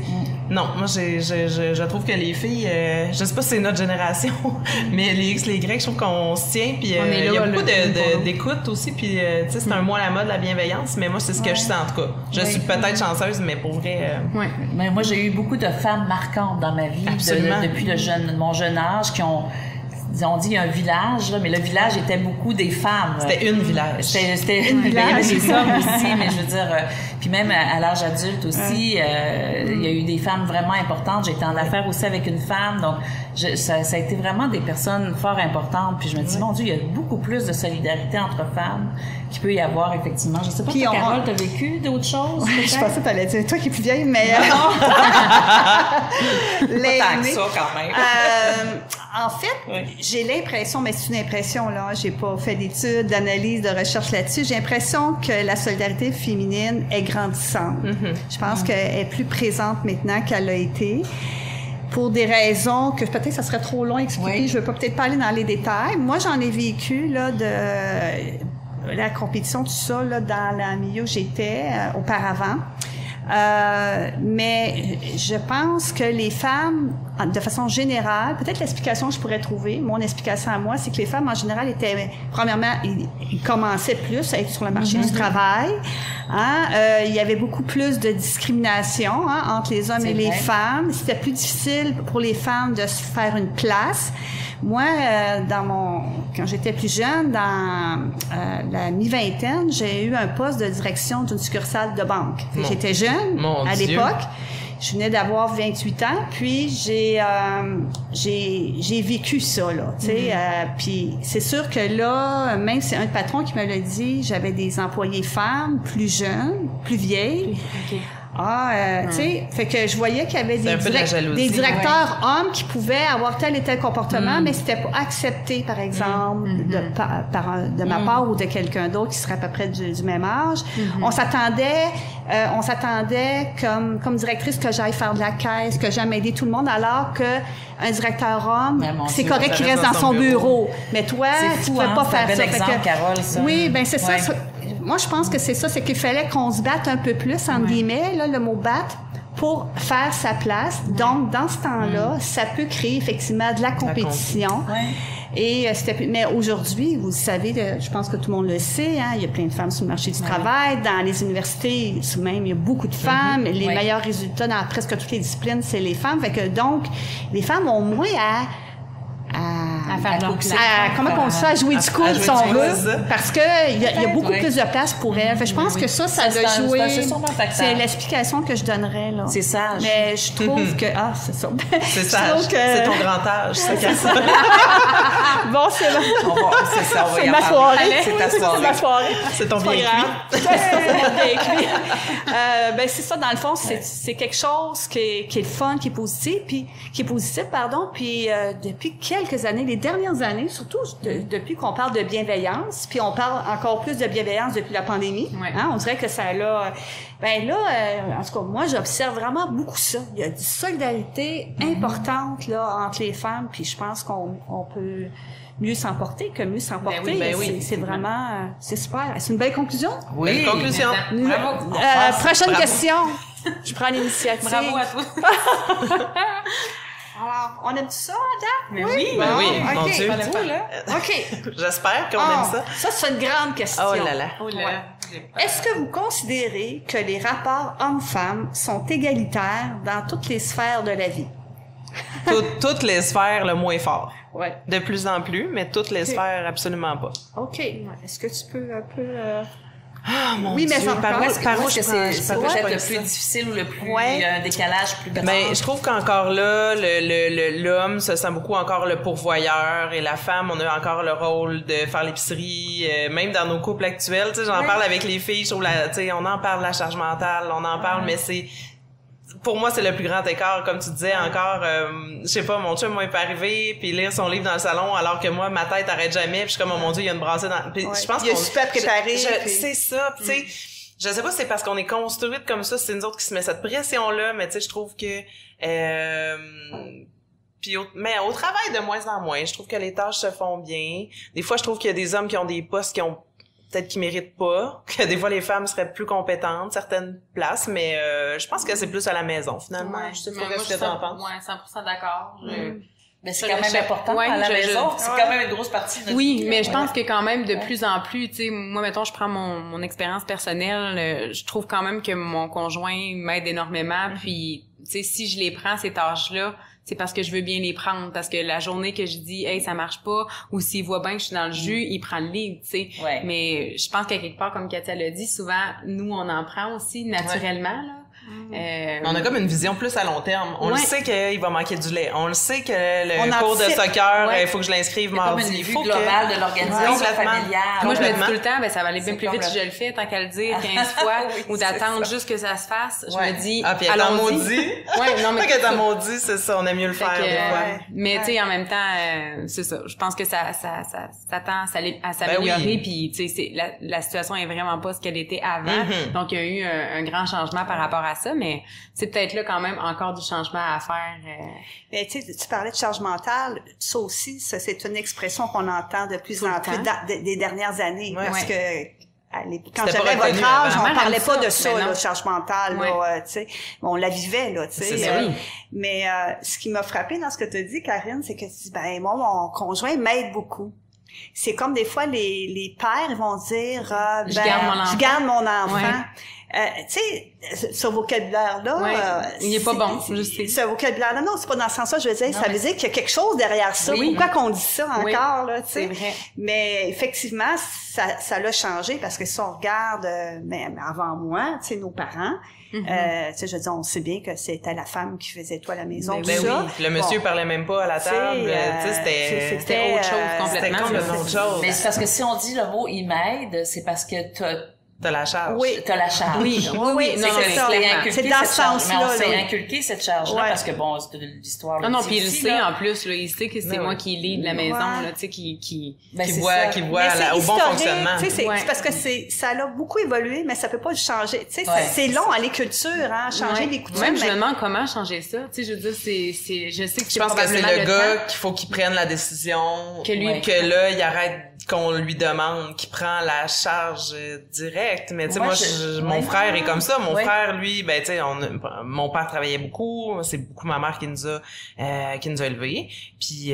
Speaker 3: non, moi je trouve que les filles, je sais pas si c'est notre génération, mais les X, les Y, je trouve qu'on se tient, puis il y a beaucoup d'écoute aussi, puis tu sais, c'est un mot à la mode, la bienveillance, mais moi c'est ce que je sens en tout cas. Je suis peut-être chanceuse, mais pour vrai.
Speaker 4: Mais moi j'ai eu beaucoup de femmes marquantes dans ma vie, depuis mon jeune âge, qui ont on dit un village, là, mais le village était beaucoup des femmes.
Speaker 3: C'était une village.
Speaker 4: C'était une village. Il y avait des hommes aussi, mais je veux dire, puis même à l'âge adulte aussi, il y a eu des femmes vraiment importantes. J'ai été en affaires aussi avec une femme, donc ça a été vraiment des personnes fort importantes. Puis je me dis, mon Dieu, il y a beaucoup plus de solidarité entre femmes qu'il peut y avoir, effectivement. Je sais pas, toi, Carole, t'as vécu d'autres choses?
Speaker 2: Je pensais que t'allais dire, toi qui es plus vieille, mais...
Speaker 4: pas tant que ça, quand même.
Speaker 2: En fait, j'ai l'impression, mais c'est une impression, là, j'ai pas fait d'études, d'analyse, de recherche là-dessus, j'ai l'impression que la solidarité féminine est grandissante. Je pense qu'elle est plus présente maintenant qu'elle l'a été. Pour des raisons que peut-être ça serait trop long à expliquer, je veux pas peut-être pas aller dans les détails. Moi, j'en ai vécu, là, de la compétition, tout ça, là, dans le milieu où j'étais auparavant. Mais je pense que les femmes, de façon générale, peut-être l'explication que je pourrais trouver, mon explication à moi, c'est que les femmes en général étaient, premièrement, ils commençaient plus à être sur le marché du travail. Il y avait beaucoup plus de discrimination entre les hommes et les femmes. C'était plus difficile pour les femmes de se faire une place. Moi, quand j'étais plus jeune, dans la mi-vingtaine, j'ai eu un poste de direction d'une succursale de banque. J'étais jeune à l'époque. Je venais d'avoir 28 ans, puis j'ai vécu ça, là, tu sais. Puis c'est sûr que là, même c'est un patron qui me l'a dit, j'avais des employés femmes plus jeunes, plus vieilles. Tu sais, fait que je voyais qu'il y avait des directeurs hommes qui pouvaient avoir tel et tel comportement, mais c'était pas accepté, par exemple, de ma part ou de quelqu'un d'autre qui serait à peu près du même âge. On s'attendait comme directrice que j'aille faire de la caisse, que j'aime aider tout le monde, alors que un directeur homme, c'est correct qu'il reste dans son bureau. Mais toi, tu ne pouvais pas faire ça.
Speaker 4: Exemple, Carole, ça.
Speaker 2: Oui, ben c'est ça. Moi, je pense que c'est ça, c'est qu'il fallait qu'on se batte un peu plus, entre guillemets, là, le mot battre, pour faire sa place. Donc, dans ce temps-là, ça peut créer effectivement de la compétition. Et mais aujourd'hui, vous savez, je pense que tout le monde le sait, il y a plein de femmes sur le marché du travail. Dans les universités, même, il y a beaucoup de femmes. Les meilleurs résultats dans presque toutes les disciplines, c'est les femmes. Fait que donc, les femmes ont moins à
Speaker 5: À faire leur place.
Speaker 6: comment on dit ça, à jouer du coude, si on veut, parce que il y a beaucoup plus de place pour elle. Fait, je pense que ça doit jouer. C'est l'explication que je donnerais, là.
Speaker 4: C'est sage.
Speaker 6: Mais je trouve que... Ah, c'est ça.
Speaker 3: C'est sage. C'est ton grand âge, ça.
Speaker 6: Bon, c'est bon.
Speaker 4: C'est ça, on va y
Speaker 6: C'est
Speaker 4: en
Speaker 6: ma
Speaker 4: parler.
Speaker 6: soirée.
Speaker 4: C'est ta soirée.
Speaker 6: C'est ma soirée.
Speaker 3: C'est ton bien cuit.
Speaker 6: Ben, c'est ça, dans le fond, c'est quelque chose qui est le fun, qui est positif, puis depuis quelques années, les dernières années, surtout depuis qu'on parle de bienveillance, puis on parle encore plus de bienveillance depuis la pandémie, hein, on dirait que ça l'a... Ben là, en tout cas, moi, j'observe vraiment beaucoup ça. Il y a une solidarité importante là entre les femmes, puis je pense qu'on peut mieux s'emporter que mieux s'emporter.
Speaker 3: Ben oui.
Speaker 6: C'est vraiment... c'est super. C'est une belle conclusion?
Speaker 3: Oui. Belle conclusion.
Speaker 5: Bravo.
Speaker 6: Prochaine question. Je prends l'initiative.
Speaker 5: Bravo à toi.
Speaker 6: Alors, on aime ça, Adam?
Speaker 5: Mais oui.
Speaker 3: Ben oui,
Speaker 6: OK.
Speaker 3: mon Dieu.
Speaker 6: OK.
Speaker 3: J'espère qu'on aime ça.
Speaker 6: Ça, c'est une grande question.
Speaker 3: Oh là là.
Speaker 6: Est-ce que vous considérez que les rapports hommes-femmes sont égalitaires dans toutes les sphères de la vie?
Speaker 3: Toutes les sphères, le moins fort.
Speaker 6: Ouais.
Speaker 3: De plus en plus, mais toutes les sphères, absolument pas.
Speaker 6: OK. Est-ce que tu peux un peu...
Speaker 3: Ah, mon
Speaker 6: Oui, mais
Speaker 3: Dieu.
Speaker 6: encore.
Speaker 3: Par où
Speaker 4: Est-ce que c'est
Speaker 3: je
Speaker 4: peut-être le
Speaker 3: ça?
Speaker 4: plus difficile ou le plus
Speaker 3: Ouais.
Speaker 4: un décalage plus grand?
Speaker 3: Ben, je trouve qu'encore là, l'homme se sent beaucoup encore le pourvoyeur et la femme, on a encore le rôle de faire l'épicerie, même dans nos couples actuels. Tu sais, j'en parle avec les filles, je trouve tu sais, on en parle de la charge mentale, on en parle, mais c'est pour moi, c'est le plus grand écart, comme tu disais, encore, je sais pas, mon chum, moi, il peut arriver, puis lire son livre dans le salon, alors que moi, ma tête arrête jamais, puis je suis comme, oh mon Dieu, il y a une brassée dans... Puis je pense
Speaker 2: il est super préparé.
Speaker 3: C'est ça, tu sais, je sais pas si c'est parce qu'on est construite comme ça, c'est nous autres qui se met cette pression-là, mais tu sais, je trouve que... mais au travail, de moins en moins, je trouve que les tâches se font bien. Des fois, je trouve qu'il y a des hommes qui ont des postes qui ont peut-être qu'ils méritent pas, que des fois les femmes seraient plus compétentes, certaines places, mais je pense que c'est plus à la maison, finalement.
Speaker 5: Ouais,
Speaker 3: je sais
Speaker 5: mais
Speaker 3: pas
Speaker 5: moi,
Speaker 3: ce que t'en penses.
Speaker 5: Ouais, 100% d'accord.
Speaker 4: Mais c'est quand même important à la maison. C'est quand même une grosse partie de notre vie.
Speaker 5: Mais je pense que quand même, de plus en plus, tu sais, moi, mettons, je prends mon expérience personnelle, je trouve quand même que mon conjoint m'aide énormément, puis, tu sais, si je les prends, ces tâches-là, c'est parce que je veux bien les prendre, parce que la journée que je dis, hey, ça marche pas, ou s'il voit bien que je suis dans le jus, il prend le lead, tu sais.
Speaker 4: Ouais.
Speaker 5: Mais je pense qu'à quelque part, comme Katia l'a dit, souvent, nous, on en prend aussi, naturellement, là.
Speaker 3: On a comme une vision plus à long terme. On le sait qu'il va manquer du lait. On le sait que le cours de soccer, il faut que je l'inscrive mardi.
Speaker 4: Comme une vue globale de l'organisation familiale.
Speaker 5: Moi, je me dis tout le temps, ben, ça va aller bien plus vite si je le fais, tant qu'à le dire 15 fois, ou d'attendre juste que ça se fasse. Je me dis,
Speaker 3: puis elle t'en maudit.
Speaker 5: Ouais, non, mais.
Speaker 3: Quand t'en maudit, c'est ça, on aime mieux le faire, des fois.
Speaker 5: Mais, tu sais, en même temps, c'est ça. Je pense que ça tend à s'améliorer, puis, tu sais, la situation est vraiment pas ce qu'elle était avant. Donc, il y a eu un grand changement par rapport à ça, mais c'est peut-être là quand même encore du changement à faire.
Speaker 6: Mais tu sais, tu parlais de charge mentale, ça aussi, c'est une expression qu'on entend de plus en plus des dernières années, parce que quand j'avais votre âge, on parlait pas de ça, la charge mentale, là, tu sais, on la vivait là, tu sais. Mais ce qui m'a frappé dans ce que tu as dit, Karine, c'est que tu dis, ben moi, mon conjoint m'aide beaucoup. C'est comme des fois les pères vont dire, je garde mon enfant. Tu sais, ce vocabulaire-là...
Speaker 5: il est pas bon, je sais.
Speaker 6: Ce vocabulaire-là, non, c'est pas dans ce sens-là, je veux dire, ça veut dire qu'il y a quelque chose derrière ça. Pourquoi qu'on dit ça encore, là, tu sais?
Speaker 5: C'est vrai.
Speaker 6: Mais effectivement, ça l'a changé, parce que si on regarde, même avant moi, tu sais, nos parents, tu sais, je veux dire, on sait bien que c'était la femme qui faisait tout à la maison, tout ça.
Speaker 3: Le monsieur parlait même pas à la table, tu sais,
Speaker 5: c'était autre chose complètement.
Speaker 3: C'était complètement autre chose.
Speaker 4: Mais c'est parce que si on dit le mot « il m'aide », c'est parce que
Speaker 3: t'as la charge.
Speaker 6: Oui.
Speaker 4: T'as la charge.
Speaker 6: Oui. Non,
Speaker 4: c'est ça.
Speaker 6: C'est dans ce sens-là.
Speaker 4: Mais on s'est inculqué cette charge-là parce que bon, c'est de l'histoire.
Speaker 5: Non, puis il le sait en plus, là. Il sait que c'est moi qui lead la maison, là, tu sais, qui
Speaker 3: voit au bon fonctionnement.
Speaker 6: Tu sais, c'est parce que ça a beaucoup évolué, mais ça peut pas changer. Tu sais, c'est long à les cultures, hein, changer les coutumes.
Speaker 5: Même je me demande comment changer ça. Tu sais, je veux dire, je sais que c'est
Speaker 3: probablement le temps. Je pense que c'est le gars qu'il faut qu'il prenne la décision. Que là, il arrête qu'on lui demande, qu'il prend la charge directe. Mais tu sais, moi, mon frère est comme ça. Mon frère, lui, ben tu sais, mon père travaillait beaucoup. C'est beaucoup ma mère qui nous a élevés. Puis, tu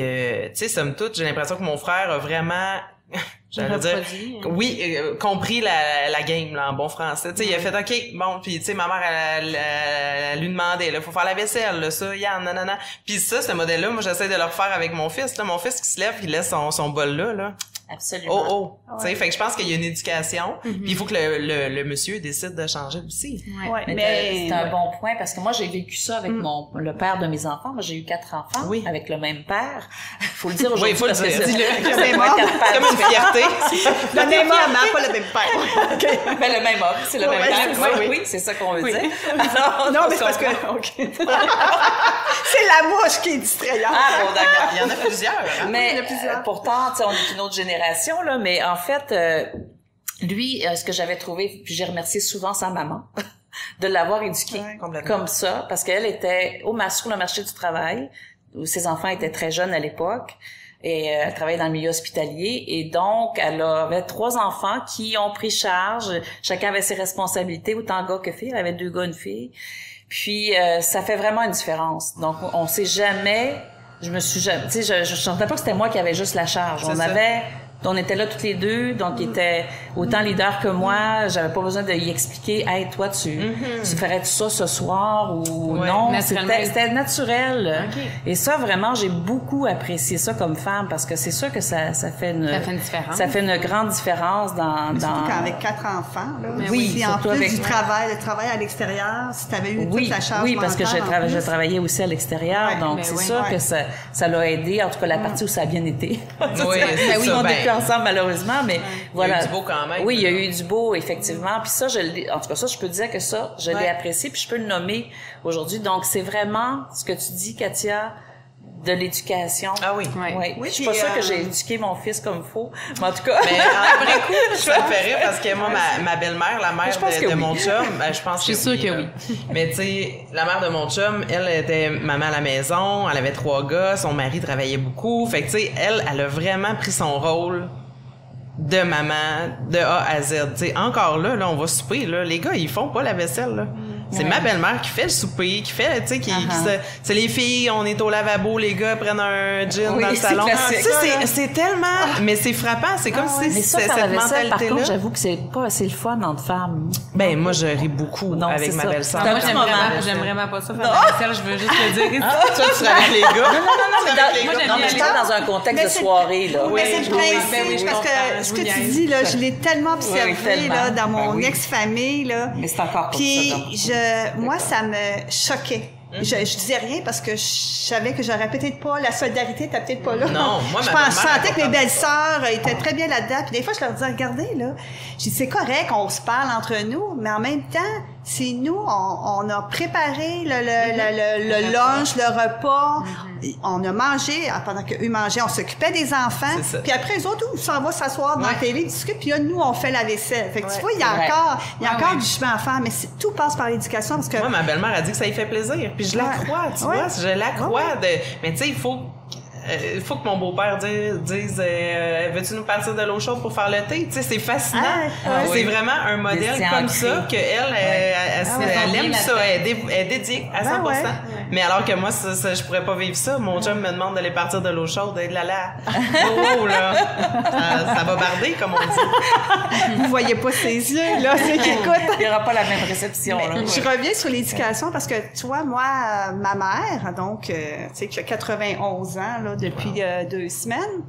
Speaker 3: sais, somme toute, j'ai l'impression que mon frère a vraiment j'allais dire, oui, compris la game, là, en bon français. Tu sais, il a fait, OK, bon, puis tu sais, ma mère, elle lui demandait, là, faut faire la vaisselle, là, ça, nanana. Puis ça, ce modèle-là, moi, j'essaie de le refaire avec mon fils, là. Mon fils qui se lève, il laisse son bol là.
Speaker 4: Absolument.
Speaker 3: Tu sais, fait que je pense qu'il y a une éducation, puis il faut que le monsieur décide de changer aussi.
Speaker 4: Ouais. Mais c'est un bon point, parce que moi, j'ai vécu ça avec le père de mes enfants. Moi, j'ai eu 4 enfants avec le même père. Faut le dire aujourd'hui.
Speaker 3: Oui, il faut le dire.
Speaker 2: C'est
Speaker 3: comme une fierté.
Speaker 2: Le même homme, hein, pas le même père.
Speaker 4: Okay. Mais le même homme, c'est le même père. Oui, c'est ça qu'on veut dire.
Speaker 2: Non, mais c'est parce que... c'est la mouche qui est distrayante.
Speaker 3: Ah bon, d'accord. Il y en a plusieurs. Hein?
Speaker 4: Mais pourtant, on est une autre génération, là, mais en fait, lui, ce que j'avais trouvé, puis j'ai remercié souvent sa maman de l'avoir éduqué comme ça, parce qu'elle était sur le marché du travail, où ses enfants étaient très jeunes à l'époque, et elle travaillait dans le milieu hospitalier, et donc elle avait 3 enfants qui ont pris charge, chacun avait ses responsabilités, autant gars que filles, elle avait 2 gars, une fille, puis ça fait vraiment une différence. Donc on sait jamais, je sentais pas que c'était moi qui avais juste la charge, on était là toutes les deux, donc il était autant leader que moi. J'avais pas besoin de y expliquer, hey, toi, tu ferais-tu ça ce soir ou non? C'était naturel. Okay. Et ça, vraiment, j'ai beaucoup apprécié ça comme femme parce que c'est sûr que ça fait une différence. Ça fait une grande différence
Speaker 2: surtout qu'avec 4 enfants, là.
Speaker 4: Oui,
Speaker 2: en plus du travail à l'extérieur, si tu avais eu toute la charge
Speaker 4: parce que je travaillais aussi à l'extérieur, donc c'est sûr que ça l'a aidé, en tout cas la partie où ça a bien été. On est ensemble malheureusement, mais voilà.
Speaker 3: Il y a eu du beau quand même.
Speaker 4: Oui, il y a eu du beau effectivement. Puis ça, en tout cas ça, je peux dire que ça, je l'ai apprécié, puis je peux le nommer aujourd'hui. Donc c'est vraiment ce que tu dis, Katia, de l'éducation.
Speaker 3: Ah oui.
Speaker 4: Oui, je suis pas sûre que j'ai éduqué mon fils comme faut, mais en tout cas.
Speaker 3: Mais après coup, je me fais rire parce que moi, ma belle-mère, la mère de mon chum, je pense que
Speaker 5: je suis sûre que oui.
Speaker 3: Mais tu sais, la mère de mon chum, elle était maman à la maison, elle avait 3 gars, son mari travaillait beaucoup, fait que tu sais, elle a vraiment pris son rôle de maman de A à Z. Tu sais, encore là, on va souper, là, les gars, ils font pas la vaisselle, là. C'est ma belle-mère qui fait le souper, qui fait, tu sais, c'est les filles, on est au lavabo, les gars prennent un gin dans le salon. C'est tellement, mais c'est frappant, c'est comme si
Speaker 4: mais
Speaker 3: cette mentalité-là.
Speaker 4: Par contre, j'avoue que c'est pas assez le fun entre femmes.
Speaker 3: Ben, moi, je ris beaucoup avec ma belle-sœur.
Speaker 5: Moi, j'aime vraiment pas ça, faire la vaisselle, je veux juste le dire.
Speaker 3: Toi, tu serais avec les gars?
Speaker 4: Non, mais j'étais dans un contexte de soirée, là.
Speaker 2: Mais c'est le principe, parce que ce que tu dis, là, je l'ai tellement observé, là, dans mon ex-famille, là.
Speaker 4: Mais c'est encore comme ça.
Speaker 2: Moi, ça me choquait. Je disais rien parce que je savais que j'aurais peut-être pas, la solidarité était peut-être pas là.
Speaker 3: Non, moi,
Speaker 2: je sentais que mes belles-sœurs étaient très bien là-dedans. Puis des fois, je leur disais, regardez, là, je dis, c'est correct, on se parle entre nous, mais en même temps, c'est nous, on a préparé le lunch, le repas, on a mangé, pendant qu'eux mangeaient, on s'occupait des enfants, puis après, eux autres, on s'en va s'asseoir dans la télé, discuter, puis là, nous, on fait la vaisselle. Fait que tu vois, il y a encore du chemin à faire, mais tout passe par l'éducation, parce que...
Speaker 3: Moi, ma belle-mère a dit que ça lui fait plaisir, puis je la crois, tu vois, je la crois. Mais tu sais, il faut que mon beau-père dise veux-tu nous partir de l'eau chaude pour faire le thé? Tu sais, c'est fascinant. C'est vraiment un modèle comme ça qu'elle aime ça. Elle est dédiée à 100%. Mais alors que moi, ça, je pourrais pas vivre ça. Mon chum me demande d'aller partir de l'eau chaude. Et là, là, ça va barder, comme on dit.
Speaker 2: Vous voyez pas ses yeux, là, c'est qu'il écoute.
Speaker 4: Il y aura pas la même réception, là.
Speaker 2: Je reviens sur l'éducation parce que, tu vois, moi, ma mère, donc, tu sais, qui a 91 ans, là, depuis 2 semaines,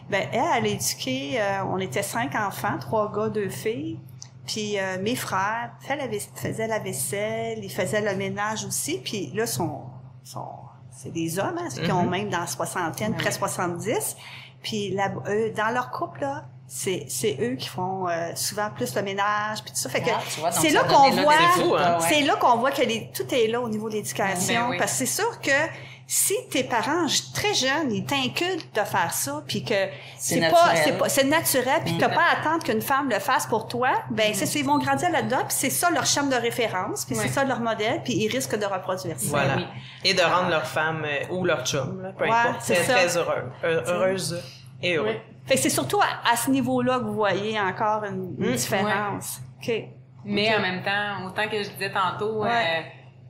Speaker 2: ben elle a éduqué, on était 5 enfants, 3 gars, 2 filles, puis mes frères faisaient la vaisselle, ils faisaient le ménage aussi, puis là, c'est des hommes, hein, qui ont même dans la soixantaine, près 70, puis dans leur couple, là, c'est eux qui font souvent plus le ménage puis tout ça, fait que c'est là qu'on voit c'est là qu'on voit que tout est là au niveau de l'éducation, parce que c'est sûr que si tes parents très jeunes, ils t'inculquent de faire ça, puis que c'est naturel, puis que t'as pas à attendre qu'une femme le fasse pour toi, ben c'est ça, ils vont grandir là-dedans, puis c'est ça leur chambre de référence, puis c'est ça leur modèle, puis ils risquent de reproduire ça.
Speaker 3: Voilà. Et de rendre leur femme ou leur chum, là, peu importe, très heureuse et heureux.
Speaker 2: Fait que c'est surtout à ce niveau-là que vous voyez encore une différence.
Speaker 5: Mais en même temps, autant que je disais tantôt,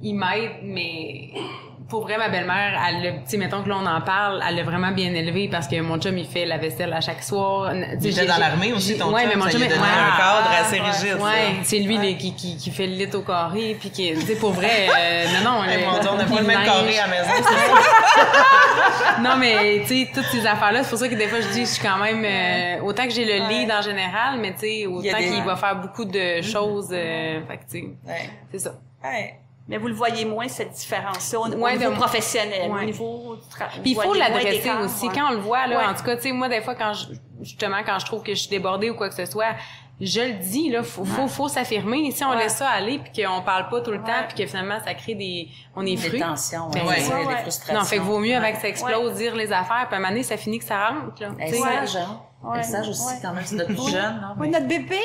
Speaker 5: il m'aide, mais pour vrai, ma belle-mère, tu sais, mettons que là, on en parle, elle l'a vraiment bien élevé parce que mon chum, il fait la vaisselle à chaque soir.
Speaker 3: Il était dans l'armée aussi, ton chum,
Speaker 5: mais mon chum,
Speaker 3: ça lui a donné un cadre assez rigide.
Speaker 5: Ouais, c'est lui qui fait le lit au carré, puis qui, tu sais, pour vrai, non.
Speaker 3: Mon Dieu, on n'a pas le même carré à la maison, c'est ça.
Speaker 5: Non, mais, tu sais, toutes ces affaires-là, c'est pour ça que des fois, je dis, je suis quand même, autant que j'ai le lead en général, mais tu sais, autant qu'il va faire beaucoup de choses, fait que, tu sais, c'est ça.
Speaker 6: Ouais. Mais vous le voyez moins, cette différence-là, au niveau professionnel, au niveau du travail.
Speaker 5: Puis il faut l'adresser aussi. Quand on le voit, là, en tout cas, tu sais, moi, des fois, quand je trouve que je suis débordée ou quoi que ce soit, je le dis, là, faut s'affirmer. Si on laisse ça aller, puis qu'on parle pas tout le temps, puis que finalement, ça crée on est frustré.
Speaker 4: Des tensions, des frustrations.
Speaker 5: Non, fait que vaut mieux avec ça explose, dire les affaires, puis à un moment donné, ça finit que ça rentre, là.
Speaker 4: Elle est sage, hein? Elle est sage aussi, quand même, c'est notre plus jeune, non?
Speaker 6: Oui, notre bébé.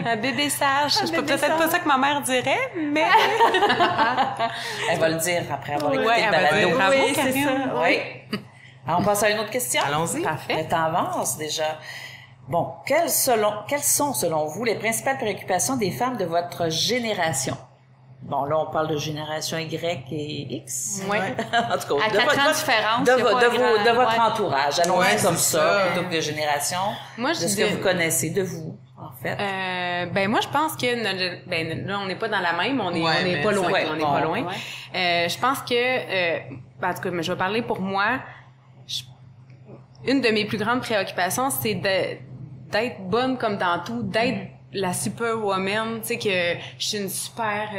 Speaker 5: Un bébé sage. C'est peut-être pas ça que ma mère dirait, mais...
Speaker 4: Elle va le dire après avoir écouté le balado.
Speaker 5: Oui, c'est ça.
Speaker 4: Oui. Alors, on passe à une autre question.
Speaker 3: Allons-y.
Speaker 5: Parfait.
Speaker 4: Le temps avance, déjà. Bon, quelles sont, selon vous, les principales préoccupations des femmes de votre génération? Bon, là, on parle de génération Y et X.
Speaker 5: Oui.
Speaker 4: En tout cas,
Speaker 6: à 4 ans de différence.
Speaker 4: De votre entourage. Allons-y comme ça, plutôt que de génération.
Speaker 5: Moi,
Speaker 4: de ce que vous connaissez de vous, en fait.
Speaker 5: Moi, je pense que là, on n'est pas dans la même, on n'est pas loin. On n'est pas loin. Je pense que, en tout cas, je vais parler pour moi. Une de mes plus grandes préoccupations, c'est d'être bonne comme dans tout, d'être la superwoman, tu sais, que je suis une super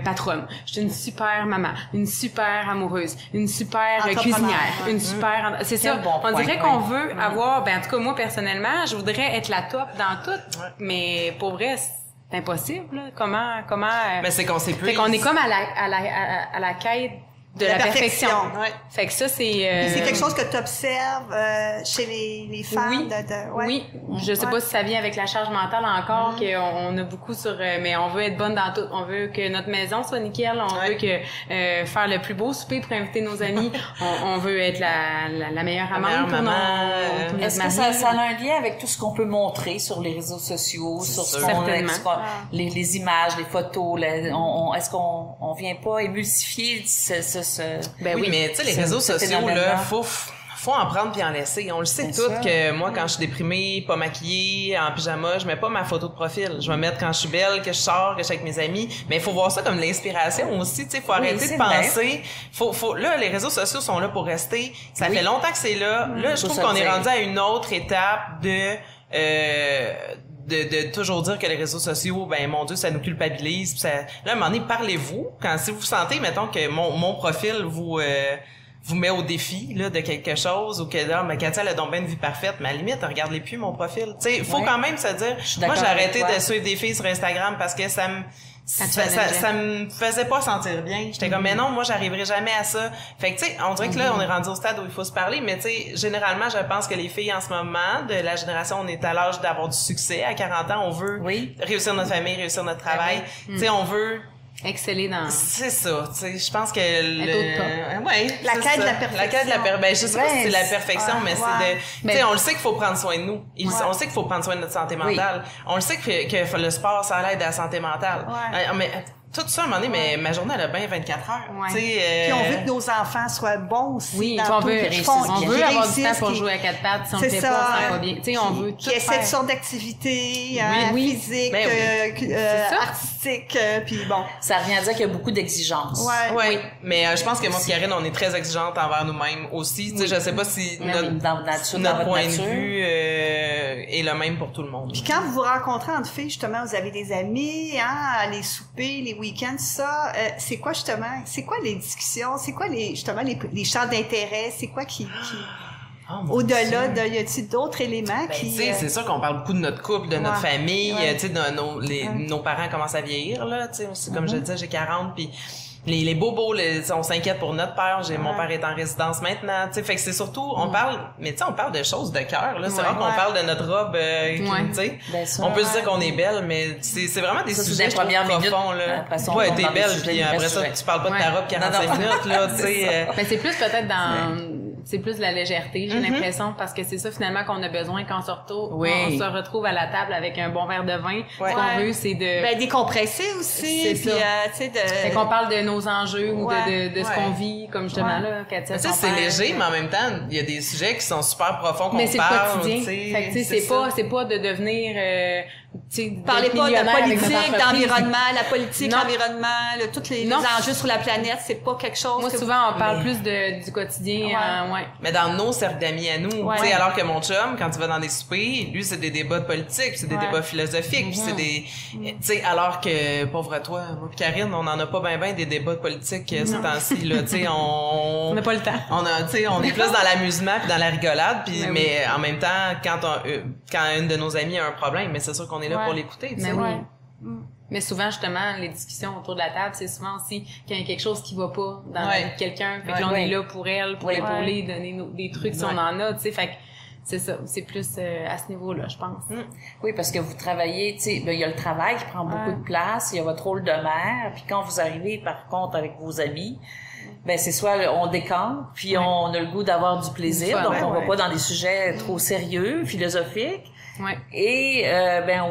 Speaker 5: patronne, je suis une super maman, une super amoureuse, une super cuisinière, une super... C'est ça, on dirait qu'on veut avoir... en tout cas, moi, personnellement, je voudrais être la top dans tout, mais pour vrai, c'est impossible, là. Comment...
Speaker 3: Mais c'est qu'on sait plus.
Speaker 5: Fait qu'on est comme à la quête de la perfection. Fait que ça, c'est...
Speaker 6: C'est quelque chose que tu observes chez les femmes?
Speaker 5: Oui. Je sais pas si ça vient avec la charge mentale encore, qu'on a beaucoup sur... mais on veut être bonne dans tout. On veut que notre maison soit nickel. On veut que faire le plus beau souper pour inviter nos amis. On veut être la meilleure amante pour notre
Speaker 4: Est-ce que ça a un lien avec tout ce qu'on peut montrer sur les réseaux sociaux, sur ce les images, les photos? Est-ce qu'on vient pas émulsifier
Speaker 3: oui, mais tu sais, les réseaux sociaux, là, faut en prendre puis en laisser. On le sait toutes que moi, quand je suis déprimée, pas maquillée, en pyjama, je mets pas ma photo de profil. Je vais mettre quand je suis belle, que je sors, que je suis avec mes amis. Mais il faut voir ça comme de l'inspiration aussi, tu sais. Faut arrêter de penser. Là, les réseaux sociaux sont là pour rester. Ça fait longtemps que c'est là. Là, je trouve qu'on est rendu à une autre étape de toujours dire que les réseaux sociaux, mon Dieu, ça nous culpabilise. Là, à un moment donné, parlez-vous. Si vous sentez, mettons, que mon profil vous met au défi, là, de quelque chose, ou que là, Katia, elle a donc bien une vie parfaite, mais à la limite, regardez plus mon profil. Tu sais, il faut quand même se dire, moi, j'ai arrêté de suivre des filles sur Instagram parce que ça me faisait pas sentir bien. J'étais comme, mais non, moi, j'arriverai jamais à ça. Fait que, tu sais, on dirait que là, on est rendu au stade où il faut se parler, mais tu sais, généralement, je pense que les filles, en ce moment, de la génération, on est à l'âge d'avoir du succès. À 40 ans, on veut réussir notre famille, réussir notre travail. Tu sais, on veut
Speaker 5: exceller dans...
Speaker 3: C'est ça, tu sais, je pense que...
Speaker 6: la quête de la perfection.
Speaker 3: La quête de la perfection. Je sais pas si c'est la perfection, mais c'est de... Tu sais, on le sait qu'il faut prendre soin de nous. On sait qu'il faut prendre soin de notre santé mentale. On le sait que le sport, ça aide à la santé mentale. Mais tout ça, à un moment donné, mais ma journée, elle a bien 24 heures. Puis
Speaker 6: on veut que nos enfants soient bons aussi.
Speaker 5: Oui, on veut avoir du temps pour jouer à quatre pattes. Si on le fait pas, ça va pas bien. Tu sais, on veut tout faire.
Speaker 6: Qui ait cette sorte d'activité physique, artistique, puis bon.
Speaker 4: Ça revient à dire qu'il y a beaucoup d'exigences.
Speaker 3: Oui. Mais je pense que moi et Karine, on est très exigeantes envers nous-mêmes aussi. Tu sais, je sais pas si notre point de vue est le même pour tout le monde.
Speaker 6: Puis quand vous vous rencontrez entre filles, justement, vous avez des amis, les soupers, les week-ends, ça, c'est quoi les discussions, c'est quoi les champs d'intérêt, c'est quoi qui au-delà de, y a-t-il d'autres éléments qui...
Speaker 3: Tu sais, c'est sûr qu'on parle beaucoup de notre couple, de notre famille, tu sais, nos parents commencent à vieillir, là, tu sais, c'est comme je le disais, j'ai 40, puis les bobos, on s'inquiète pour notre père. Mon père est en résidence maintenant. Tu sais, fait que c'est surtout, on parle, mais tu sais, on parle de choses de cœur, là. C'est vrai qu'on parle de notre robe, tu sais. On peut se dire qu'on est belle, mais c'est vraiment des sujets profonds, là. T'es belle, puis après ça, tu parles pas de ta robe 45 minutes, là, tu sais.
Speaker 5: Mais c'est plus peut-être dans c'est plus de la légèreté, j'ai l'impression, parce que c'est ça finalement qu'on a besoin quand on se retrouve à la table avec un bon verre de vin. Ce qu'on veut, c'est de...
Speaker 6: décompresser aussi.
Speaker 5: C'est ça. Fait qu'on parle de nos enjeux ou de ce qu'on vit, comme justement là, Katia.
Speaker 3: C'est léger, mais en même temps, il y a des sujets qui sont super profonds qu'on parle.
Speaker 5: Mais c'est le quotidien. Fait que c'est pas de devenir...
Speaker 6: Parlez pas de politique, d'environnement, la politique, l'environnement, tous les enjeux sur la planète, c'est pas quelque chose.
Speaker 5: Moi, souvent, on parle plus du quotidien.
Speaker 3: Mais dans nos cercles d'amis à nous, tu sais, alors que mon chum, quand il va dans des soupers, lui, c'est des débats de politique, c'est des débats philosophiques, puis c'est des, tu sais, alors que, pauvre toi, moi pis Karine, on en a pas ben des débats de politique ces temps-ci, là, tu sais,
Speaker 5: on n'a pas le temps.
Speaker 3: Tu sais, on est plus dans l'amusement puis dans la rigolade, puis mais en même temps, quand une de nos amies a un problème, mais c'est sûr qu'on est là pour l'écouter, tu sais.
Speaker 5: Mais souvent, justement, les discussions autour de la table, c'est souvent aussi qu'il y a quelque chose qui va pas dans la vie de quelqu'un. Fait que là, on est là pour elle, pour l'épauler, donner des trucs si on en a, tu sais. Fait que c'est ça, c'est plus à ce niveau-là, je pense.
Speaker 4: Oui, parce que vous travaillez, tu sais, il y a le travail qui prend beaucoup de place, il y a votre rôle de mère, puis quand vous arrivez, par contre, avec vos amis, ben c'est soit on décampe, puis on a le goût d'avoir du plaisir, donc on va pas dans des sujets trop sérieux, philosophiques. Et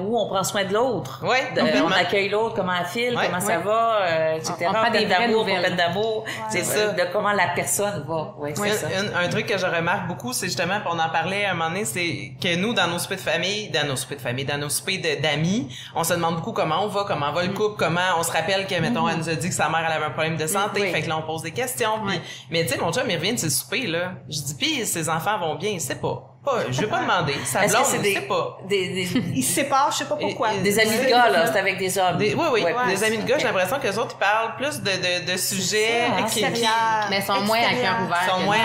Speaker 4: où on prend soin de l'autre. On accueille l'autre, comment elle file, comment ça va, etc.
Speaker 5: On prend des vraies nouvelles.
Speaker 4: Peine d'amour, c'est ça, de comment la personne va. C'est ça.
Speaker 3: Un truc que je remarque beaucoup, c'est justement, on en parlait à un moment donné, c'est que nous, dans nos soupers de famille, dans nos soupers d'amis, on se demande beaucoup comment on va le couple, comment on se rappelle que, mettons, elle nous a dit que sa mère elle avait un problème de santé, fait que là on pose des questions. Mais tu sais, mon chum il revient de ses soupers là, je dis puis ses enfants vont bien, il sait pas. Je vais pas demander. Sa blonde, je sais pas.
Speaker 6: Ils se séparent, je sais pas pourquoi.
Speaker 4: Des amis de gars, là, c'est avec des hommes.
Speaker 3: Des amis de gars, j'ai l'impression qu'eux autres, ils parlent plus de sujets qui
Speaker 5: mais sont moins à cœur ouvert.
Speaker 3: Sont moins,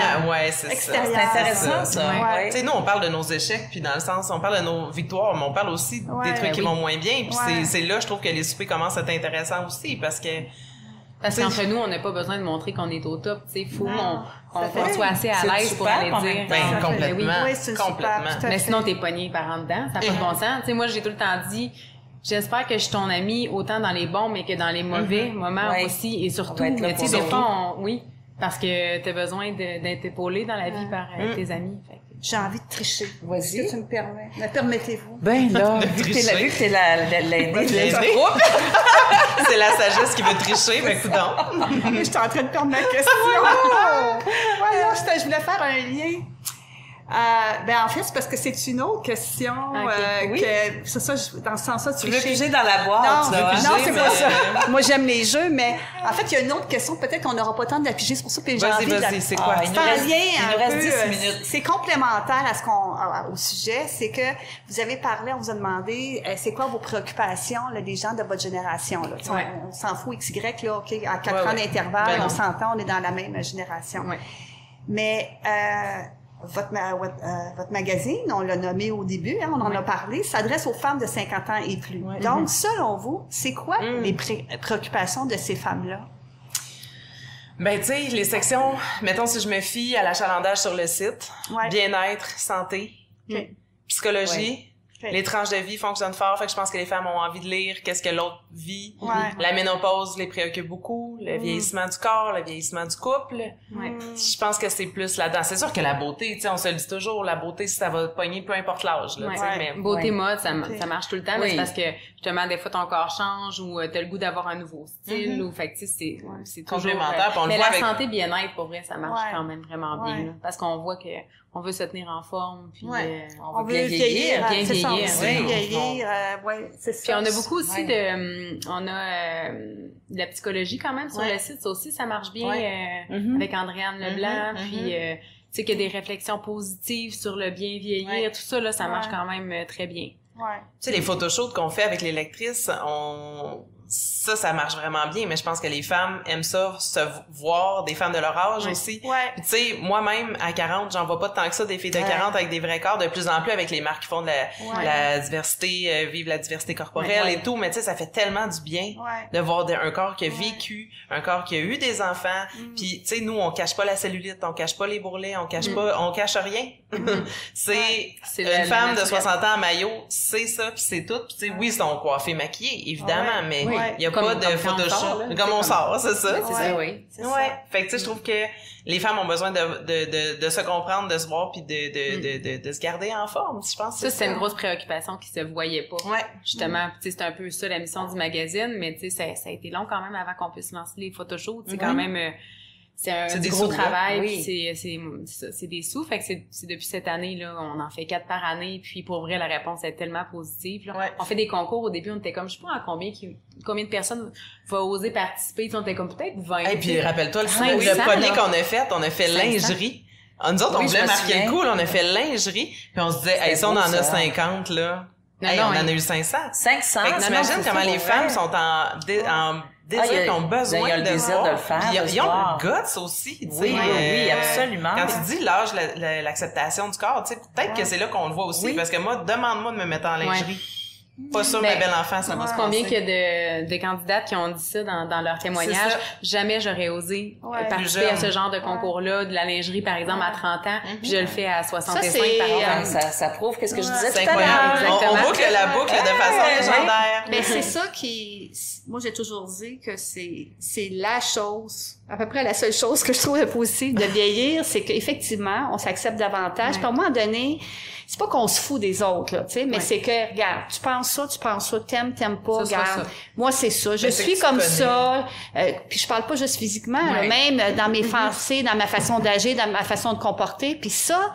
Speaker 3: c'est ça.
Speaker 4: C'est intéressant, ça.
Speaker 3: Tu sais, nous, on parle de nos échecs, puis dans le sens, on parle de nos victoires, mais on parle aussi des trucs qui vont moins bien, puis c'est là, je trouve que les soupers commencent à être intéressants aussi, parce
Speaker 5: qu'entre nous, on n'a pas besoin de montrer qu'on est au top, tu sais, qu'on soit assez à l'aise pour aller dire.
Speaker 3: Complètement.
Speaker 5: Mais sinon, t'es pogné par en dedans, ça n'a pas de bon sens. Tu sais, moi, j'ai tout le temps dit, j'espère que je suis ton ami autant dans les bons, mais que dans les mauvais moments aussi, et surtout, tu sais, des fois, parce que t'as besoin d'être épaulé dans la vie par tes amis.
Speaker 6: J'ai envie de tricher.
Speaker 4: Vas-y.
Speaker 6: Est-ce que tu me permets? Me permettez-vous?
Speaker 4: Ben là, vu que t'es l'aînée du groupe.
Speaker 3: C'est la sagesse qui veut tricher, mais écoute donc.
Speaker 6: Je suis en train de perdre ma question. Je voulais faire un lien. En fait, c'est parce que c'est une autre question que c'est ça, dans ce sens-là,
Speaker 4: tu veux piger dans la boîte.
Speaker 6: Non, c'est pas ça. Moi, j'aime les jeux, mais en fait, il y a une autre question. Peut-être qu'on n'aura pas le temps de la piger. C'est pour ça que j'ai envie de la...
Speaker 3: C'est quoi?
Speaker 4: Il nous reste 10 minutes.
Speaker 6: C'est complémentaire à au sujet. C'est que vous avez parlé, on vous a demandé, c'est quoi vos préoccupations, là, des gens de votre génération, là. On s'en fout XY, là, OK, à 4 ans d'intervalle, on s'entend, on est dans la même génération. Mais, votre magazine, on l'a nommé au début, on en a parlé, s'adresse aux femmes de 50 ans et plus. Donc, selon vous, c'est quoi les préoccupations de ces femmes-là?
Speaker 3: Ben, tu sais, les sections, mettons si je me fie à l'achalandage sur le site, bien-être, santé, psychologie, les tranches de vie fonctionnent fort, fait que je pense que les femmes ont envie de lire qu'est-ce que l'autre vit. La ménopause les préoccupe beaucoup, le vieillissement du corps, le vieillissement du couple. Je pense que c'est plus là-dedans. C'est sûr que la beauté, tu sais, on se le dit toujours, la beauté, ça va pogner peu importe l'âge, là, tu sais, mais...
Speaker 5: Beauté mode, ça marche tout le temps, mais c'est parce que, justement, des fois, ton corps change ou t'as le goût d'avoir un nouveau style ou, fait que, tu sais, c'est toujours...
Speaker 3: Complémentaire, on le
Speaker 5: mais
Speaker 3: voit
Speaker 5: la santé bien-être, pour vrai, ça marche quand même vraiment bien, là, parce qu'on voit que on veut se tenir en forme, puis
Speaker 6: on veut bien vieillir.
Speaker 5: C'est ça.
Speaker 6: Puis
Speaker 5: on a beaucoup aussi de la psychologie quand même sur le site, ça aussi ça marche bien avec Andréane Leblanc, puis tu sais qu'il y a des réflexions positives sur le bien vieillir, tout ça là, ça marche quand même très bien.
Speaker 3: Tu sais, les photoshoots qu'on fait avec les lectrices, ça marche vraiment bien, mais je pense que les femmes aiment ça, se voir, des femmes de leur âge aussi. Tu sais, moi-même, à 40, j'en vois pas tant que ça des filles de 40 avec des vrais corps, de plus en plus avec les marques qui font de la diversité, vive la diversité corporelle et tout, mais tu sais, ça fait tellement du bien de voir un corps qui a vécu, un corps qui a eu des enfants, puis tu sais, nous, on cache pas la cellulite, on cache pas les bourrelets, on cache pas, on cache rien. C'est une femme de 60 ans en maillot, c'est ça, puis c'est tout. Puis tu sais, oui, ils sont coiffés, maquillés, évidemment, mais Il y a pas de Photoshop. Comme on sort, c'est ça.
Speaker 4: C'est ça, oui.
Speaker 3: Ouais. Fait que tu sais, je trouve que les femmes ont besoin de se comprendre, de se voir puis de se garder en forme, je pense.
Speaker 5: Ça, c'est une grosse préoccupation qui se voyait pas.
Speaker 3: Ouais.
Speaker 5: Justement, tu sais, c'est un peu ça la mission du magazine, mais tu sais, ça a été long quand même avant qu'on puisse lancer les photoshoots. C'est quand même, c'est un gros travail, puis c'est des sous. Fait que c'est depuis cette année, là, on en fait 4 par année, puis pour vrai, la réponse est tellement positive, là. On fait des concours, au début, on était comme, je sais pas, combien de personnes vont oser participer, on était comme peut-être 20.
Speaker 3: Et puis, rappelle-toi, le premier qu'on a fait lingerie. Nous autres, on voulait marquer le coup, là, on a fait lingerie, puis on se disait, hey, ça, on en a 50, là. On en a eu 500.
Speaker 4: 500.
Speaker 3: Fait que t'imagines comment les femmes sont en désir, qui ont besoin
Speaker 4: il y a le désir de le faire.
Speaker 3: Ils ont le guts aussi, tu sais.
Speaker 4: Oui, absolument.
Speaker 3: Quand tu dis l'âge, l'acceptation du corps, tu sais, peut-être que c'est là qu'on le voit aussi, parce que moi, demande-moi de me mettre en lingerie. Pas sûr, ma belle enfant, ça va se passer.
Speaker 5: Combien qu'il y a de candidates qui ont dit ça dans leur témoignage? Jamais j'aurais osé participer à ce genre de concours-là, de la lingerie, par exemple, à 30 ans, puis je le fais à 65, par exemple.
Speaker 4: Ça prouve qu'est-ce que je disais
Speaker 3: tout à l'heure. On boucle la boucle de façon légendaire.
Speaker 6: Mais c'est ça qui... Moi, j'ai toujours dit que c'est la chose, à peu près la seule chose que je trouve positive de vieillir, c'est qu'effectivement, on s'accepte davantage. Puis à un moment donné, c'est pas qu'on se fout des autres, là, tu sais, mais c'est que, regarde, tu penses ça, t'aimes pas, regarde. Moi, c'est ça. Je suis comme ça. Puis je parle pas juste physiquement, là, même dans mes pensées, dans ma façon d'agir, dans ma façon de comporter. Puis ça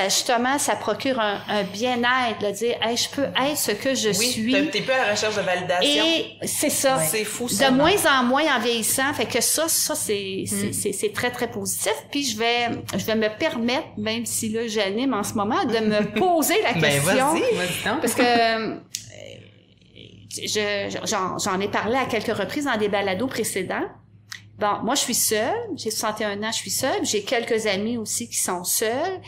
Speaker 6: justement, ça procure un bien-être, de dire, hey, je peux être ce que je suis.
Speaker 3: T'es plus à la recherche de validation.
Speaker 6: Et c'est ça.
Speaker 3: C'est fou, ça.
Speaker 6: De moins en moins en vieillissant. Fait que ça, c'est très, très positif. Puis je vais me permettre, même si là, j'anime en ce moment, de me poser la question.
Speaker 3: Vas-y.
Speaker 6: Parce que j'en ai parlé à quelques reprises dans des balados précédents. Bon, moi, je suis seule. J'ai 61 ans, je suis seule. J'ai quelques amis aussi qui sont seuls.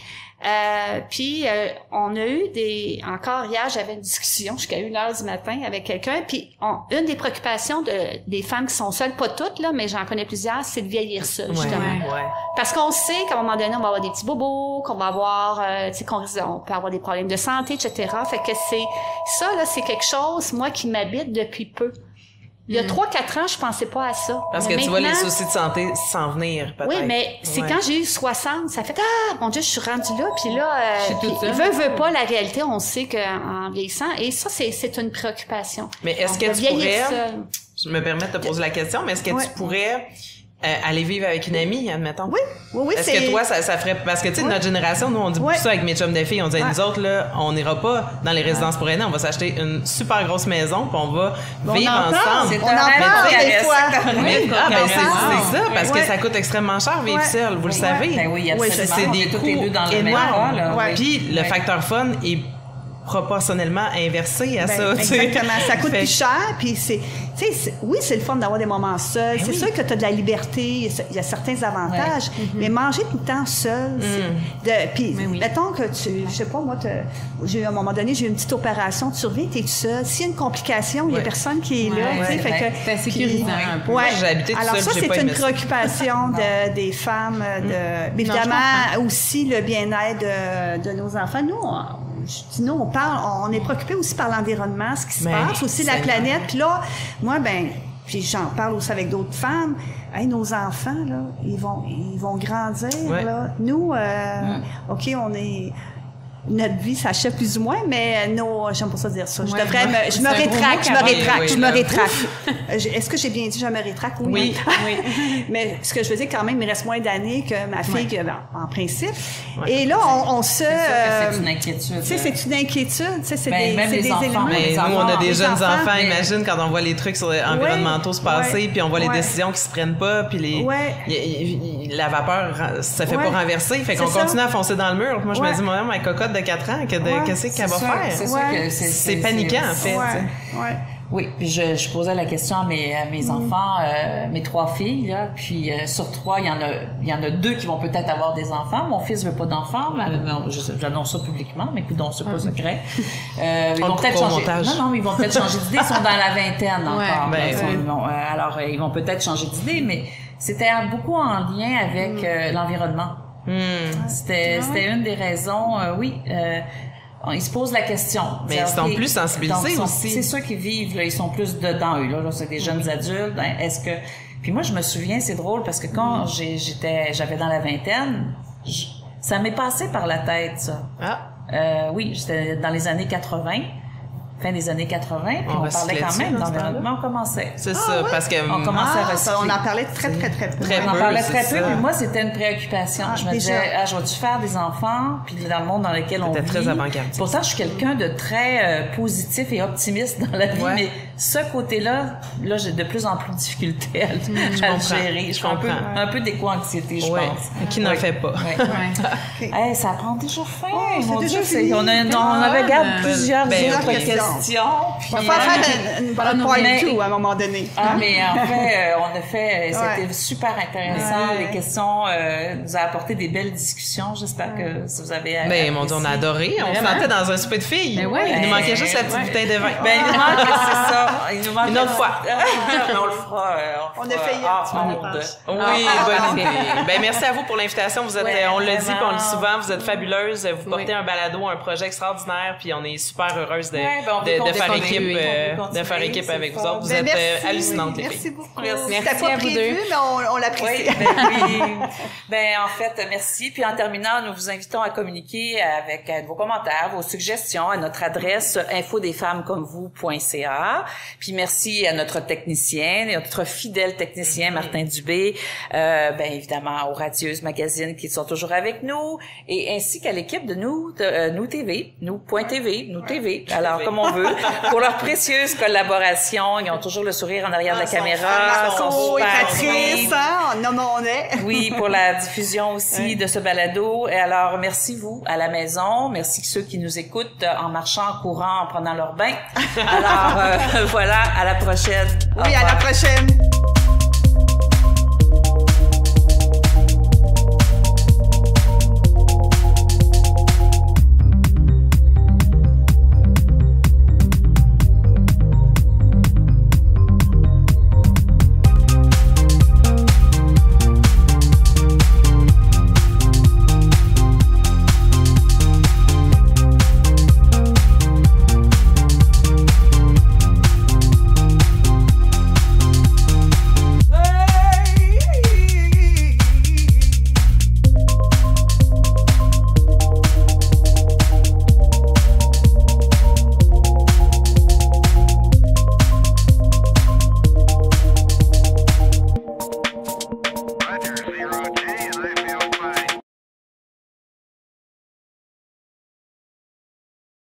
Speaker 6: Puis on a eu encore hier, j'avais une discussion jusqu'à 1h du matin avec quelqu'un, puis une des préoccupations des femmes qui sont seules, pas toutes là, mais j'en connais plusieurs, c'est de vieillir seule, justement. Parce qu'on sait qu'à un moment donné, on va avoir des petits bobos, qu'on va avoir, tu sais, on peut avoir des problèmes de santé, etc. Fait que c'est quelque chose, moi, qui m'habite depuis peu. Il y a 3-4 ans, je pensais pas à ça.
Speaker 3: Parce que tu vois les soucis de santé s'en venir, peut-être.
Speaker 6: Oui, mais c'est quand j'ai eu 60, ça fait mon Dieu, je suis rendue là, puis là, veut pas, la réalité, on sait qu'en vieillissant, et ça, c'est une préoccupation.
Speaker 3: Mais est-ce que tu pourrais, je me permets de te poser la question, mais est-ce que tu pourrais aller vivre avec une amie, admettons?
Speaker 6: Oui,
Speaker 3: est-ce que toi, ça ferait... Parce que, tu sais, notre génération, nous, on dit beaucoup ça avec mes chums de filles. On dit, nous autres, là, on n'ira pas dans les résidences pour aînés. On va s'acheter une super grosse maison, puis on va vivre ensemble.
Speaker 6: On en parle des fois.
Speaker 3: C'est ça, parce que ça coûte extrêmement cher vivre seul, vous le savez.
Speaker 4: Ben oui, absolument.
Speaker 3: C'est des coûts énormes. Puis le facteur fun est proportionnellement inversé à ça.
Speaker 6: Exactement. Ça coûte plus cher, puis oui, c'est le fun d'avoir des moments seuls. C'est sûr que tu as de la liberté, il y a certains avantages, mais manger tout le temps seul, puis mettons que je sais pas, moi, à un moment donné, j'ai eu une petite opération, tu surviens, t'es tout seul. S'il y a une complication, il y a personne qui est là, tu sais, fait que...
Speaker 5: C'est sécurisant un peu.
Speaker 3: J'ai habité tout seul,
Speaker 6: alors ça, c'est une préoccupation des femmes, évidemment, aussi le bien-être de nos enfants. Nous, on est préoccupés aussi par l'environnement, ce qui se passe, aussi la planète. Puis là, moi, puis j'en parle aussi avec d'autres femmes. Hey, nos enfants, là, ils vont grandir, là. Nous, OK, notre vie s'achève plus ou moins, mais j'aime pas ça dire ça. Je me rétracte. Est-ce que j'ai bien dit je me rétracte?
Speaker 3: Oui.
Speaker 6: Mais ce que je veux dire, quand même, il reste moins d'années que ma fille, en principe. Et là, on se...
Speaker 4: C'est une inquiétude.
Speaker 6: Tu sais, c'est une inquiétude. C'est
Speaker 4: même
Speaker 6: des
Speaker 4: enfants,
Speaker 6: éléments.
Speaker 3: Nous, on a des jeunes enfants, imagine, quand on voit les trucs environnementaux se passer, puis on voit les décisions qui se prennent pas, puis la vapeur se fait pas renverser. Fait qu'on continue à foncer dans le mur. Moi, je me dis, moi, ma cocotte de 4 ans, qu'est-ce qu'elle va faire?
Speaker 4: C'est sûr que
Speaker 3: c'est paniquant, en fait.
Speaker 4: Oui, puis je posais la question à mes enfants, mes 3 filles, là, puis sur 3, il y en a 2 qui vont peut-être avoir des enfants. Mon fils veut pas d'enfants, j'annonce ça publiquement, mais puis donc c'est pas secret. Ils vont peut-être changer. Non, ils vont peut-être changer d'idée. Ils sont dans la vingtaine encore. Alors ils vont peut-être changer d'idée, mais c'était beaucoup en lien avec l'environnement. C'était une des raisons, ils se posent la question.
Speaker 3: Mais ils sont plus sensibilisés aussi.
Speaker 4: C'est ceux qui vivent, là, ils sont plus dedans, eux, là c'est des jeunes adultes. Hein, est-ce que... Puis moi, je me souviens, c'est drôle, parce que quand j'avais dans la vingtaine, ça m'est passé par la tête, ça. Oui, j'étais dans les années 80. Fin des années 80, puis on parlait quand même d'environnement, on commençait.
Speaker 3: C'est ça, parce que...
Speaker 4: On commençait à recycler.
Speaker 6: On en parlait très peu.
Speaker 4: On en parlait très peu, puis moi, c'était une préoccupation. Je me disais, je vais-tu faire des enfants, puis dans le monde dans lequel on vit.
Speaker 3: Très avant-gardiste.
Speaker 4: Pourtant, je suis quelqu'un de très positif et optimiste dans la vie, mais ce côté-là, j'ai de plus en plus de difficultés à le gérer. Je suis un peu d'éco-anxiété, je pense.
Speaker 3: Qui n'en fait pas.
Speaker 4: Hey, ça prend déjà fin. Mon Dieu, on avait gardé plusieurs autres questions.
Speaker 6: On va faire une part 2 à un moment donné.
Speaker 4: Mais en fait, c'était super intéressant. Les questions nous a apporté des belles discussions. J'espère que si vous avez apprécié.
Speaker 3: Mon Dieu, on a adoré. On se sentait dans un souper de filles. Il nous manquait juste la petite bouteille de vin.
Speaker 4: Il nous manque, c'est ça. Il nous manque
Speaker 3: une autre fois.
Speaker 4: On le fera.
Speaker 6: On a failli.
Speaker 3: Oui, bonne idée. Merci à vous pour l'invitation. Vous êtes, on le dit, puis on le dit souvent, vous êtes fabuleuse. Vous portez un balado, un projet extraordinaire, puis on est super heureuse de faire équipe avec vous autres. Vous êtes hallucinantes, les filles.
Speaker 6: Merci beaucoup.
Speaker 5: Merci
Speaker 6: C'était pas prévu, mais on l'apprécie.
Speaker 4: En fait, merci. Puis en terminant, nous vous invitons à communiquer avec vos commentaires, vos suggestions à notre adresse infodesfemmescommevous.ca. Puis merci à notre technicien, notre fidèle technicien Martin Dubé, évidemment aux Radieuses Magazine qui sont toujours avec nous, et ainsi qu'à l'équipe de Nous TV, Nous.tv, alors comme on veut, pour leur précieuse collaboration. Ils ont toujours le sourire en arrière de la caméra.
Speaker 6: Marceau et Patrice,
Speaker 4: Oui, pour la diffusion aussi de ce balado. Et alors, merci vous à la maison. Merci ceux qui nous écoutent en marchant, en courant, en prenant leur bain. Alors, voilà, à la prochaine.
Speaker 6: Oui, à la prochaine.